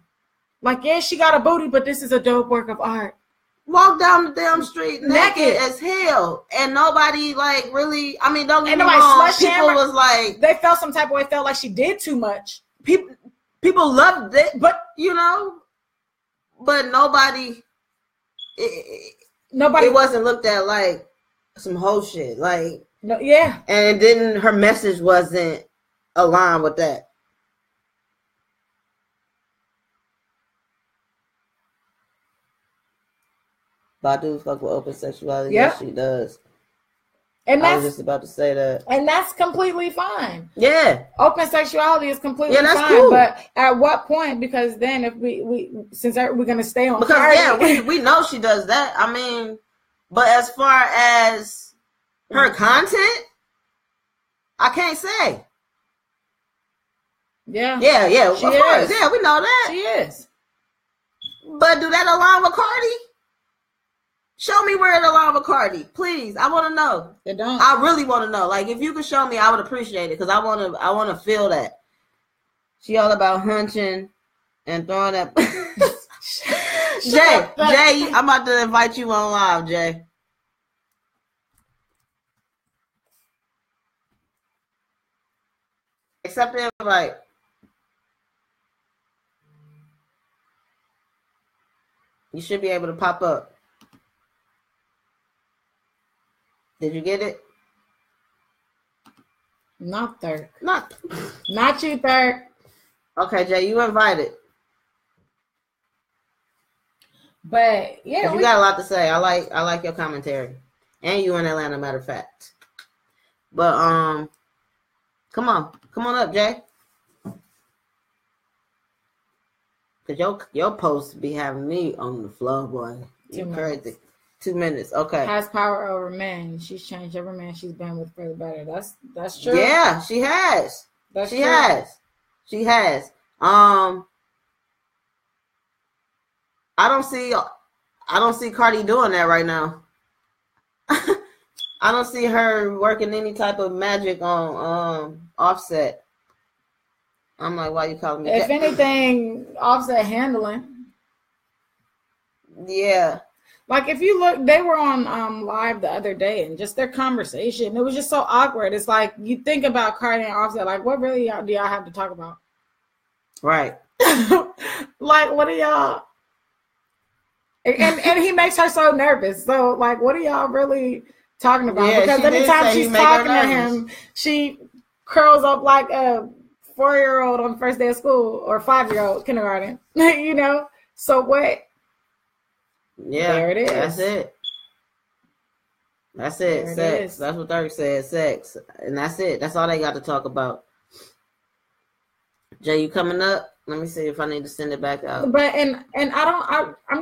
Like, yeah, she got a booty, but this is a dope work of art. Walk down the damn street naked as hell. And nobody don't get me wrong. People was like, they felt some type of way, felt like she did too much. People loved it, but nobody, it wasn't looked at like some whole shit. Like, no, yeah. And then her message wasn't aligned with that. Badu fuck with open sexuality. Yep. Yes, she does. And I was just about to say that. And that's completely fine. Yeah. Open sexuality is completely that's fine. Cool. But at what point? Because then if we're gonna stay on we know she does that. I mean, but as far as her content, I can't say. Yeah. Of course. Yeah, we know that. She is. But do that align with Cardi? Show me where it align with Cardi, please. I want to know. It don't. I really want to know. Like, if you could show me, I would appreciate it because I want to feel that. She all about hunching and throwing that. Jay, I'm about to invite you on live, Jay. Accept the invite. You should be able to pop up. Did you get it? Not Thirk. Not you, Thirk. Okay, Jay, you invited. But yeah, you got a lot to say. I like your commentary, and you in Atlanta, matter of fact. But come on up, Jay. Cause your post be having me on the floor, boy. You crazy. 2 minutes. Okay. Has power over men. She's changed every man she's been with for the better. That's true. Yeah, she has. She has. I don't see Cardi doing that right now. I don't see her working any type of magic on Offset. I'm like, why you calling me? If anything, Offset handling. Yeah. Like if you look, they were on live the other day, and just their conversation, it was just so awkward. It's like you think about Cardi and Offset, like what really do y'all have to talk about? Right. Like what are y'all? And he makes her so nervous. So like, what are y'all really talking about? Yeah, because anytime she's talking to him, she curls up like a 4-year-old on the first day of school or 5-year-old kindergarten. You know. So what? Yeah, there it is. That's it. That's it. Sex. That's what Dirk said. Sex, and that's it. That's all they got to talk about. Jay, you coming up? Let me see if I need to send it back out. But I'm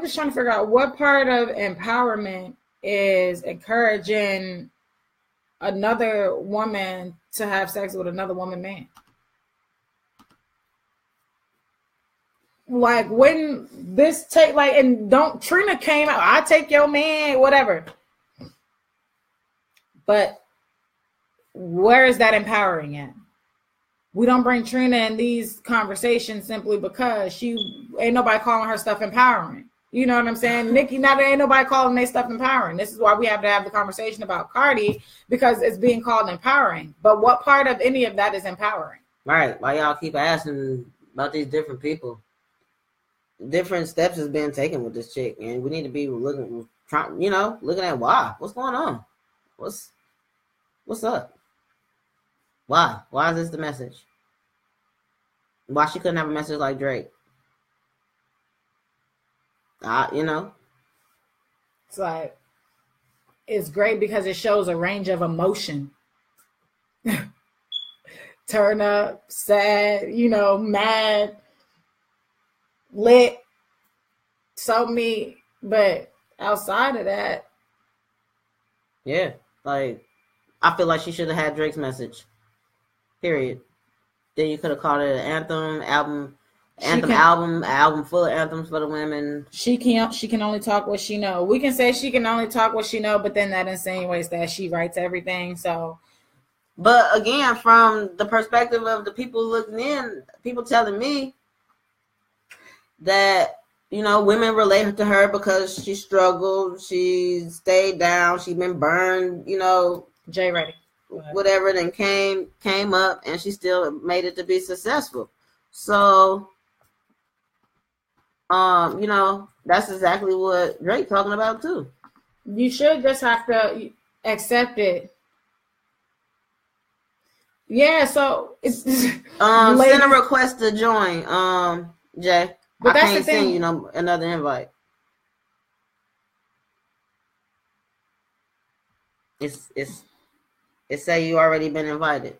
just trying to figure out what part of empowerment is encouraging another woman to have sex with another woman man. Like when this take like and don't Trina came out, I take your man, whatever. But where is that empowering at? We don't bring Trina in these conversations simply because she ain't nobody calling her stuff empowering. You know what I'm saying? Nikki, now there ain't nobody calling their stuff empowering. This is why we have to have the conversation about Cardi, because it's being called empowering. But what part of any of that is empowering? Right. Why y'all keep asking about these different people? Different steps is being taken with this chick, and we need to be looking at why. What's going on? What's up? Why? Why is this the message? Why she couldn't have a message like Drake? It's like, it's great because it shows a range of emotion. Turn up, sad, mad, lit, so me. But outside of that. Yeah, like, I feel like she should have had Drake's message. Period. Then you could have called it an album full of anthems for the women. She can only talk what she know. We can say she can only talk what she know, but then that insinuates that she writes everything. So, but again, from the perspective of the people looking in, people telling me that women relate to her because she struggled, she stayed down, she been burned, Jay ready. Whatever, then came up, and she still made it to be successful. So, that's exactly what Drake talking about too. You should just have to accept it. Yeah, so it's send a request to join, Jay. But I that's can't the thing. send another invite. It say you already been invited.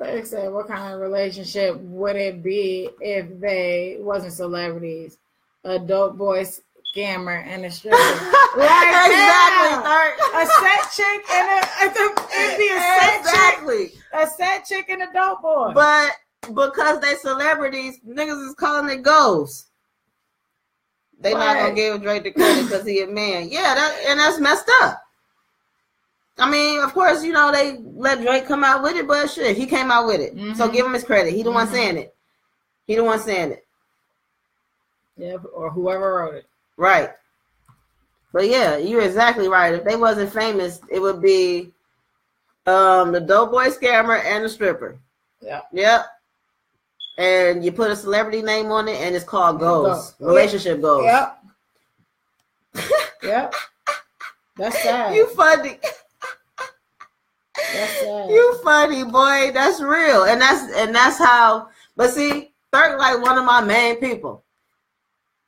They said, what kind of relationship would it be if they wasn't celebrities? A dope boy scammer and a stripper. Right. Exactly. A set chick and it'd be a set chick. A set chick and a dope boy. But because they celebrities, niggas is calling it ghosts. They not gonna give Drake the credit because he a man. Yeah, that's messed up. I mean, of course, they let Drake come out with it, but shit, he came out with it. Mm-hmm. So give him his credit. He the one saying it. Yeah, or whoever wrote it. Right. But yeah, you're exactly right. If they wasn't famous, it would be the dope boy scammer and the stripper. Yeah. Yep. And you put a celebrity name on it, and it's called Goals. Relationship Goals. Yep. Yep. That's sad. You funny. That's sad. You funny, boy. That's real. And that's how. But see, Thirk like one of my main people.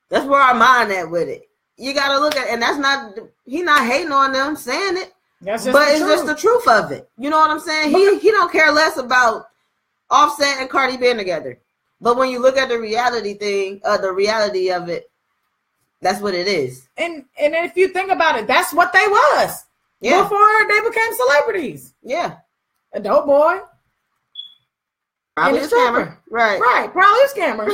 That's where our mind at with it. You gotta look at, and that's not. He not hating on them, saying it. That's just but it's just the truth of it. You know what I'm saying? He don't care less about Offset and Cardi being together. But when you look at the reality of it, that's what it is. And if you think about it, that's what they was. Yeah. Before they became celebrities. Yeah. A dope boy. Probably a scammer. Right. Right. Probably a scammer.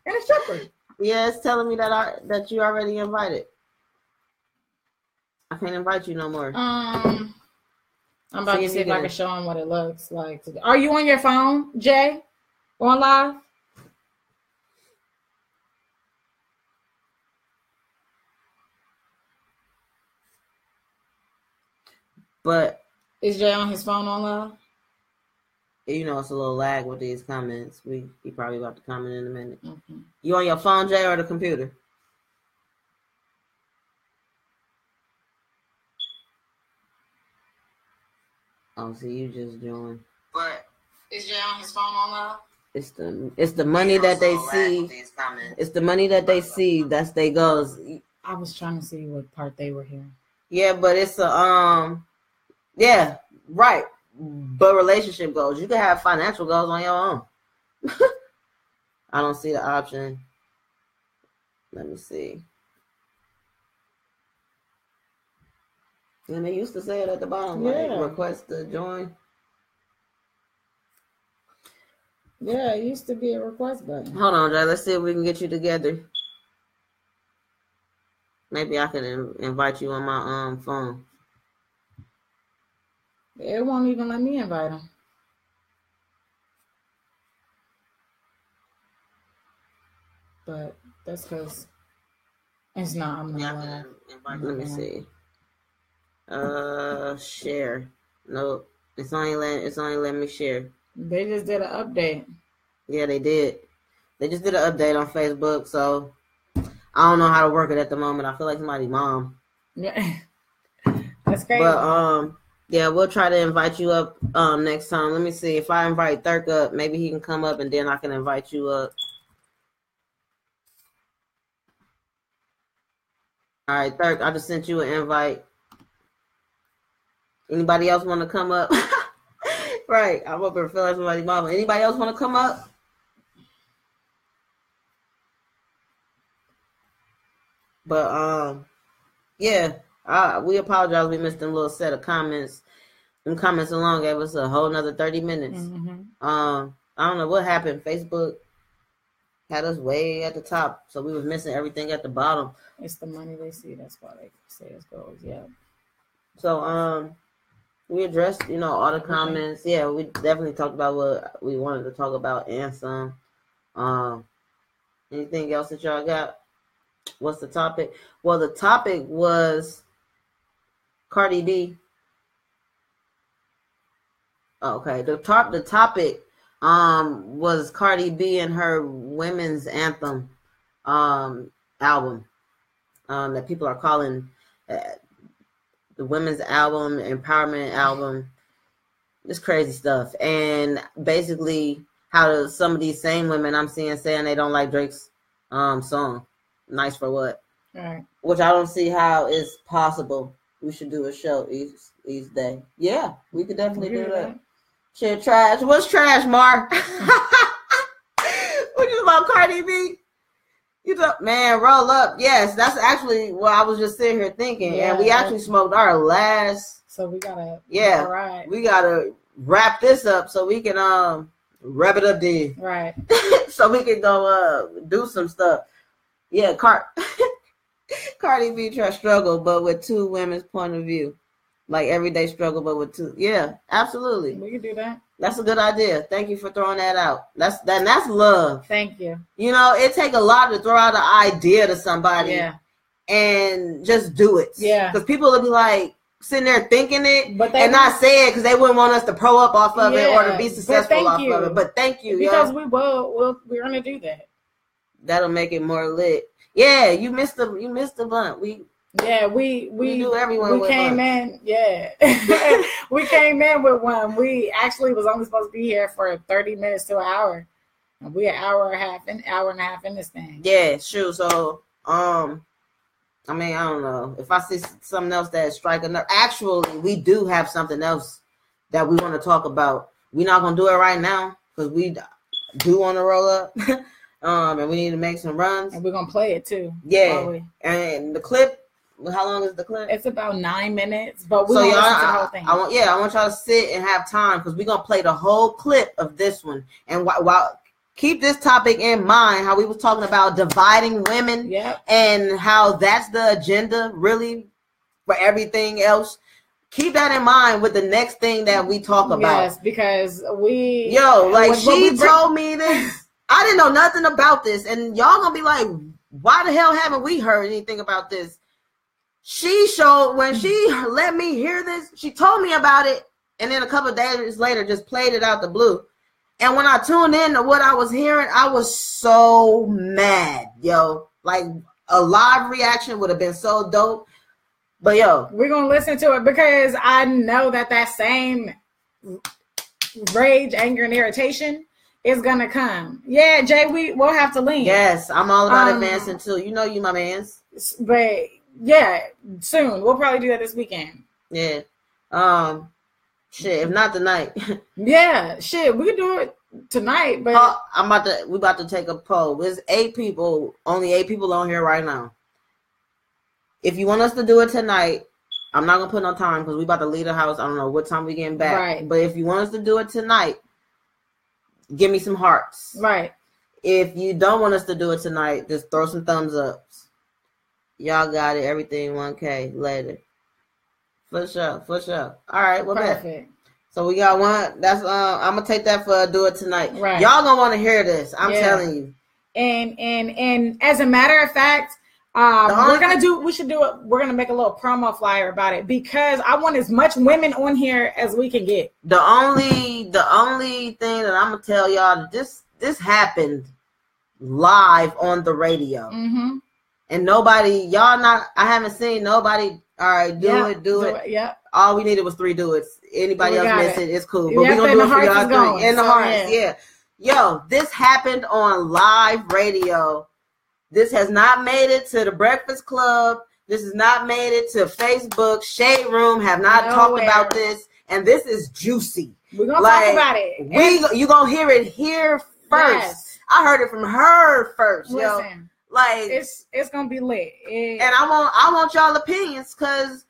And a stripper. Yeah, it's telling me that you already invited. I can't invite you no more. I'm about to see if I can show him what it looks like today. Are you on your phone, Jay? On live? But is Jay on his phone on love? You know, it's a little lag with these comments. He probably about to comment in a minute. Mm-hmm. You on your phone, Jay, or the computer? Oh, see, you just joined. But is Jay on his phone on love? It's the money that they see. It's the money that they see. That's they goes. I was trying to see what part they were hearing. Yeah, but it's a yeah, right. But relationship goals. You can have financial goals on your own. I don't see the option. Let me see. And they used to say it at the bottom, like request to join. Yeah, it used to be a request button. Hold on, Jay. Let's see if we can get you together. Maybe I can invite you on my phone. It won't even let me invite him. But that's because it's not. I'm gonna invite. Let me see. Share. Nope. It's only letting me share. They just did an update. Yeah, they did. They just did an update on Facebook, so I don't know how to work it at the moment. I feel like somebody's mom. Yeah. That's crazy. But yeah, we'll try to invite you up next time. Let me see. If I invite Thurk up, maybe he can come up and then I can invite you up. All right, Thurk, I just sent you an invite. Anybody else want to come up? Right. I'm up here feeling like somebody's mama. Anybody else want to come up? But yeah, we apologize. We missed them little set of comments. Them comments alone gave us a whole nother 30 minutes. Mm-hmm. I don't know what happened. Facebook had us way at the top, so we was missing everything at the bottom. It's the money they see. That's why they say it's goals. Yeah. So we addressed, all the comments. Yeah, we definitely talked about what we wanted to talk about and some. Anything else that y'all got? What's the topic? Well, the topic was Cardi B. Okay, the topic was Cardi B and her women's anthem album that people are calling the women's album, empowerment album. It's crazy stuff. And basically how some of these same women I'm seeing saying they don't like Drake's song. Nice for what? Right. Which I don't see how is possible. We should do a show each day. Yeah, we could definitely do that. Shit, trash. What's trash, Mar? What is about Cardi B? Man, roll up. Yes, that's actually what I was just sitting here thinking. Yeah, and we actually smoked our last. So we gotta. Yeah. All right. We gotta wrap this up so we can wrap it up then. Right. So we can go do some stuff. Yeah, Cardi B try struggle, but with two women's point of view. Like everyday struggle, but with two. Yeah, absolutely. We can do that. That's a good idea. Thank you for throwing that out. That's love. Thank you. It take a lot to throw out an idea to somebody and just do it. Yeah. Because people will be like sitting there thinking it but and not say it because they wouldn't want us to pro up off of it or to be successful off of it. But thank you. Because we're gonna do that. That'll make it more lit. Yeah, you missed the blunt. We do everyone. We came in. Yeah, we came in with one. We actually was only supposed to be here for 30 minutes to an hour, and we're an hour and a half in this thing. Yeah, sure. So, I don't know if I see something else that strike a nerve. Actually, we do have something else that we want to talk about. We're not gonna do it right now because we do want to roll up. And we need to make some runs. And we're gonna play it too. Yeah. And the clip, how long is the clip? It's about 9 minutes, but we're gonna listen to the whole thing. I want y'all to sit and have time because we're gonna play the whole clip of this one. And while keep this topic in mind, how we was talking about dividing women and how that's the agenda really for everything else. Keep that in mind with the next thing that we talk about. Yes, because she told me this. I didn't know nothing about this, and y'all gonna be like, why the hell haven't we heard anything about this? She showed when she let me hear this, she told me about it, and then a couple of days later just played it out the blue. And when I tuned in to what I was hearing, I was so mad, yo. Like a live reaction would have been so dope. But yo, we're gonna listen to it because I know that same rage, anger, and irritation is gonna come. Yeah, Jay, we'll have to lean. Yes, I'm all about advancing too. You know you my mans. But yeah, soon. We'll probably do that this weekend. Yeah. Shit, if not tonight. Yeah, shit, we can do it tonight, but we about to take a poll. There's 8 people, only 8 people on here right now. If you want us to do it tonight, I'm not gonna put no time because we about to leave the house. I don't know what time we getting back. Right. But if you want us to do it tonight, give me some hearts. Right. If you don't want us to do it tonight, just throw some thumbs ups. Y'all got it. Everything 1K later. For sure. All right, we're perfect. Back. So we got one. That's I'm gonna take that for do it tonight. Right. Y'all gonna want to hear this. I'm telling you. And as a matter of fact, we should do it. We're gonna make a little promo flyer about it because I want as much women on here as we can get. The only thing that I'm gonna tell y'all, this happened live on the radio, and I haven't seen nobody. All right, do it. Yeah. All we needed was 3 do-its. Anybody else miss it? It's cool. But we're gonna do it for y'all 3. Going, in the hearts, yeah. Yo, this happened on live radio. This has not made it to the Breakfast Club. This has not made it to Facebook. Shade Room have not talked about this. And this is juicy. We're going to talk about it. You going to hear it here first. Yes. I heard it from her first. Listen, yo. Like it's going to be lit. And I want y'all opinions because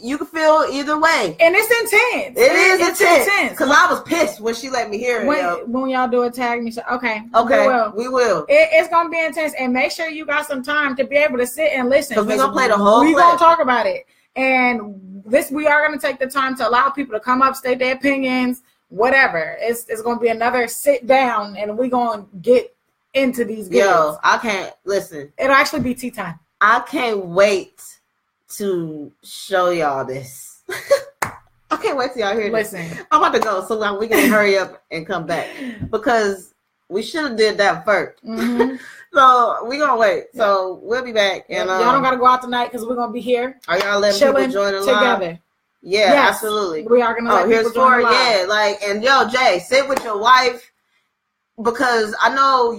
you can feel either way. And it's intense. It's intense. Because I was pissed when she let me hear it. When y'all do it, tag me. So, okay. We will. It's going to be intense. And make sure you got some time to be able to sit and listen. Because we're going to play the whole We're going to talk about it. And we are going to take the time to allow people to come up, state their opinions, whatever. It's going to be another sit down and we're going to get into these games. Yo, I can't listen. It'll actually be tea time. I can't wait to show y'all this. I can't wait till y'all hear this. Listen, I'm about to go so we can hurry up and come back because we should have did that first. So we're gonna wait. So we'll be back. And y'all don't gotta go out tonight because we're gonna be here. Are y'all letting people join the together? Live? Yeah, yes, absolutely. We are gonna let people join the live. Yeah, and yo, Jay, sit with your wife because I know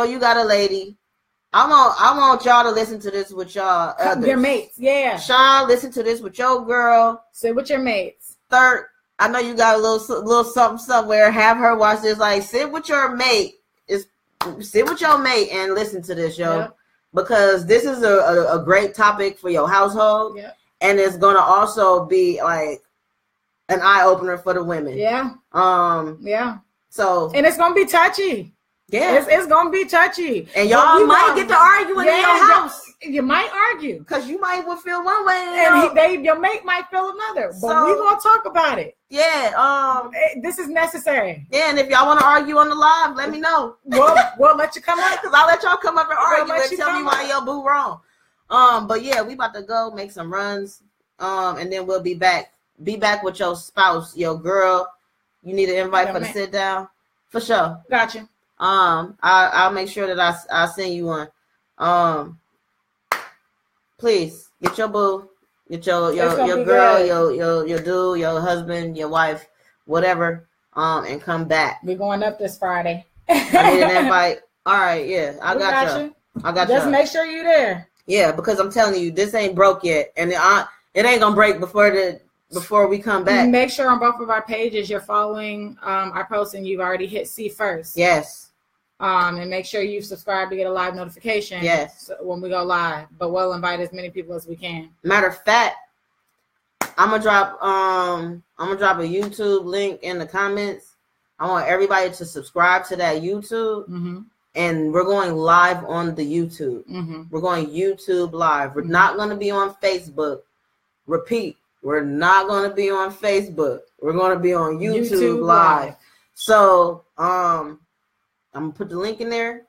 you got a lady. I want y'all to listen to this with y'all others. Your mates, yeah. Sean, listen to this with your girl. Sit with your mates. Third, I know you got a little something somewhere. Have her watch this. Like, sit with your mate. Sit with your mate and listen to this, yo. Yep. Because this is a great topic for your household. Yep. And it's gonna also be like an eye opener for the women. Yeah. Yeah. So and it's gonna be touchy. Yeah, it's gonna be touchy, and y'all might get to arguing in your house. You might argue because you might feel one way, and your mate might feel another. But we're gonna talk about it. Yeah, this is necessary. Yeah, and if y'all want to argue on the live, let me know. We'll let you come up because I'll let y'all come up and argue and tell me why your boo wrong. But yeah, we about to go make some runs. And then we'll be back. Be back with your spouse, your girl. You need an invite for the sit down for sure. Gotcha. I'll make sure that I send you one. Please get your boo, get your girl, your dude, your husband, your wife, whatever. And come back. We're going up this Friday. I need an invite. All right, yeah, I got you. I got you. Just make sure you're there. Yeah, because I'm telling you, this ain't broke yet, and it ain't gonna break before we come back. Make sure on both of our pages you're following our posts and you've already hit see first. Yes. And make sure you subscribe to get a live notification. Yes. When we go live. But we'll invite as many people as we can. Matter of fact, I'm gonna drop a YouTube link in the comments. I want everybody to subscribe to that YouTube. And we're going live on the YouTube. We're going YouTube live. We're not going to be on Facebook. Repeat, we're not going to be on Facebook. We're going to be on YouTube live. So, I'm going to put the link in there.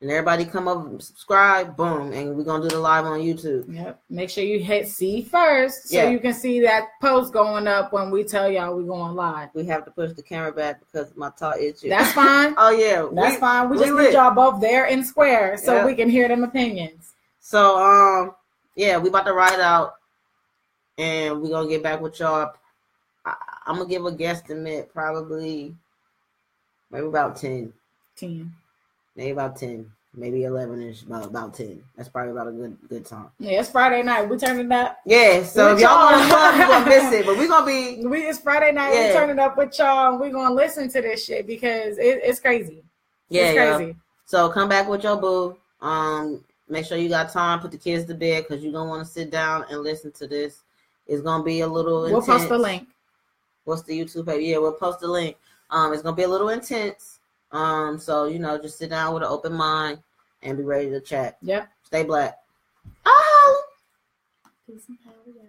And everybody come up and subscribe, boom, and we're gonna do the live on YouTube. Yep. Make sure you hit see first so you can see that post going up when we tell y'all we're going live. We have to push the camera back because my top itchy. That's fine. Oh yeah. That's fine. We just need y'all both there in square so we can hear them opinions. So yeah, we about to ride out and we're gonna get back with y'all. I'm gonna give a guesstimate, probably maybe about 10. 10. Maybe about 10. Maybe 11ish, about 10. That's probably about a good time. Yeah, it's Friday night. We turning it up. Yeah, so if y'all want to love, you're going to miss it. But we're going to be... It's Friday night. We turning it up with y'all. And we're going to listen to this shit because it's crazy. Yeah, it's crazy. Yeah. So come back with your boo. Make sure you got time. Put the kids to bed because you're going to want to sit down and listen to this. It's going to be a little intense. We'll post the link. What's the YouTube page? Yeah, we'll post the link. It's going to be a little intense. So, just sit down with an open mind and be ready to chat. Yep. Stay black. Oh! Peace and power, y'all.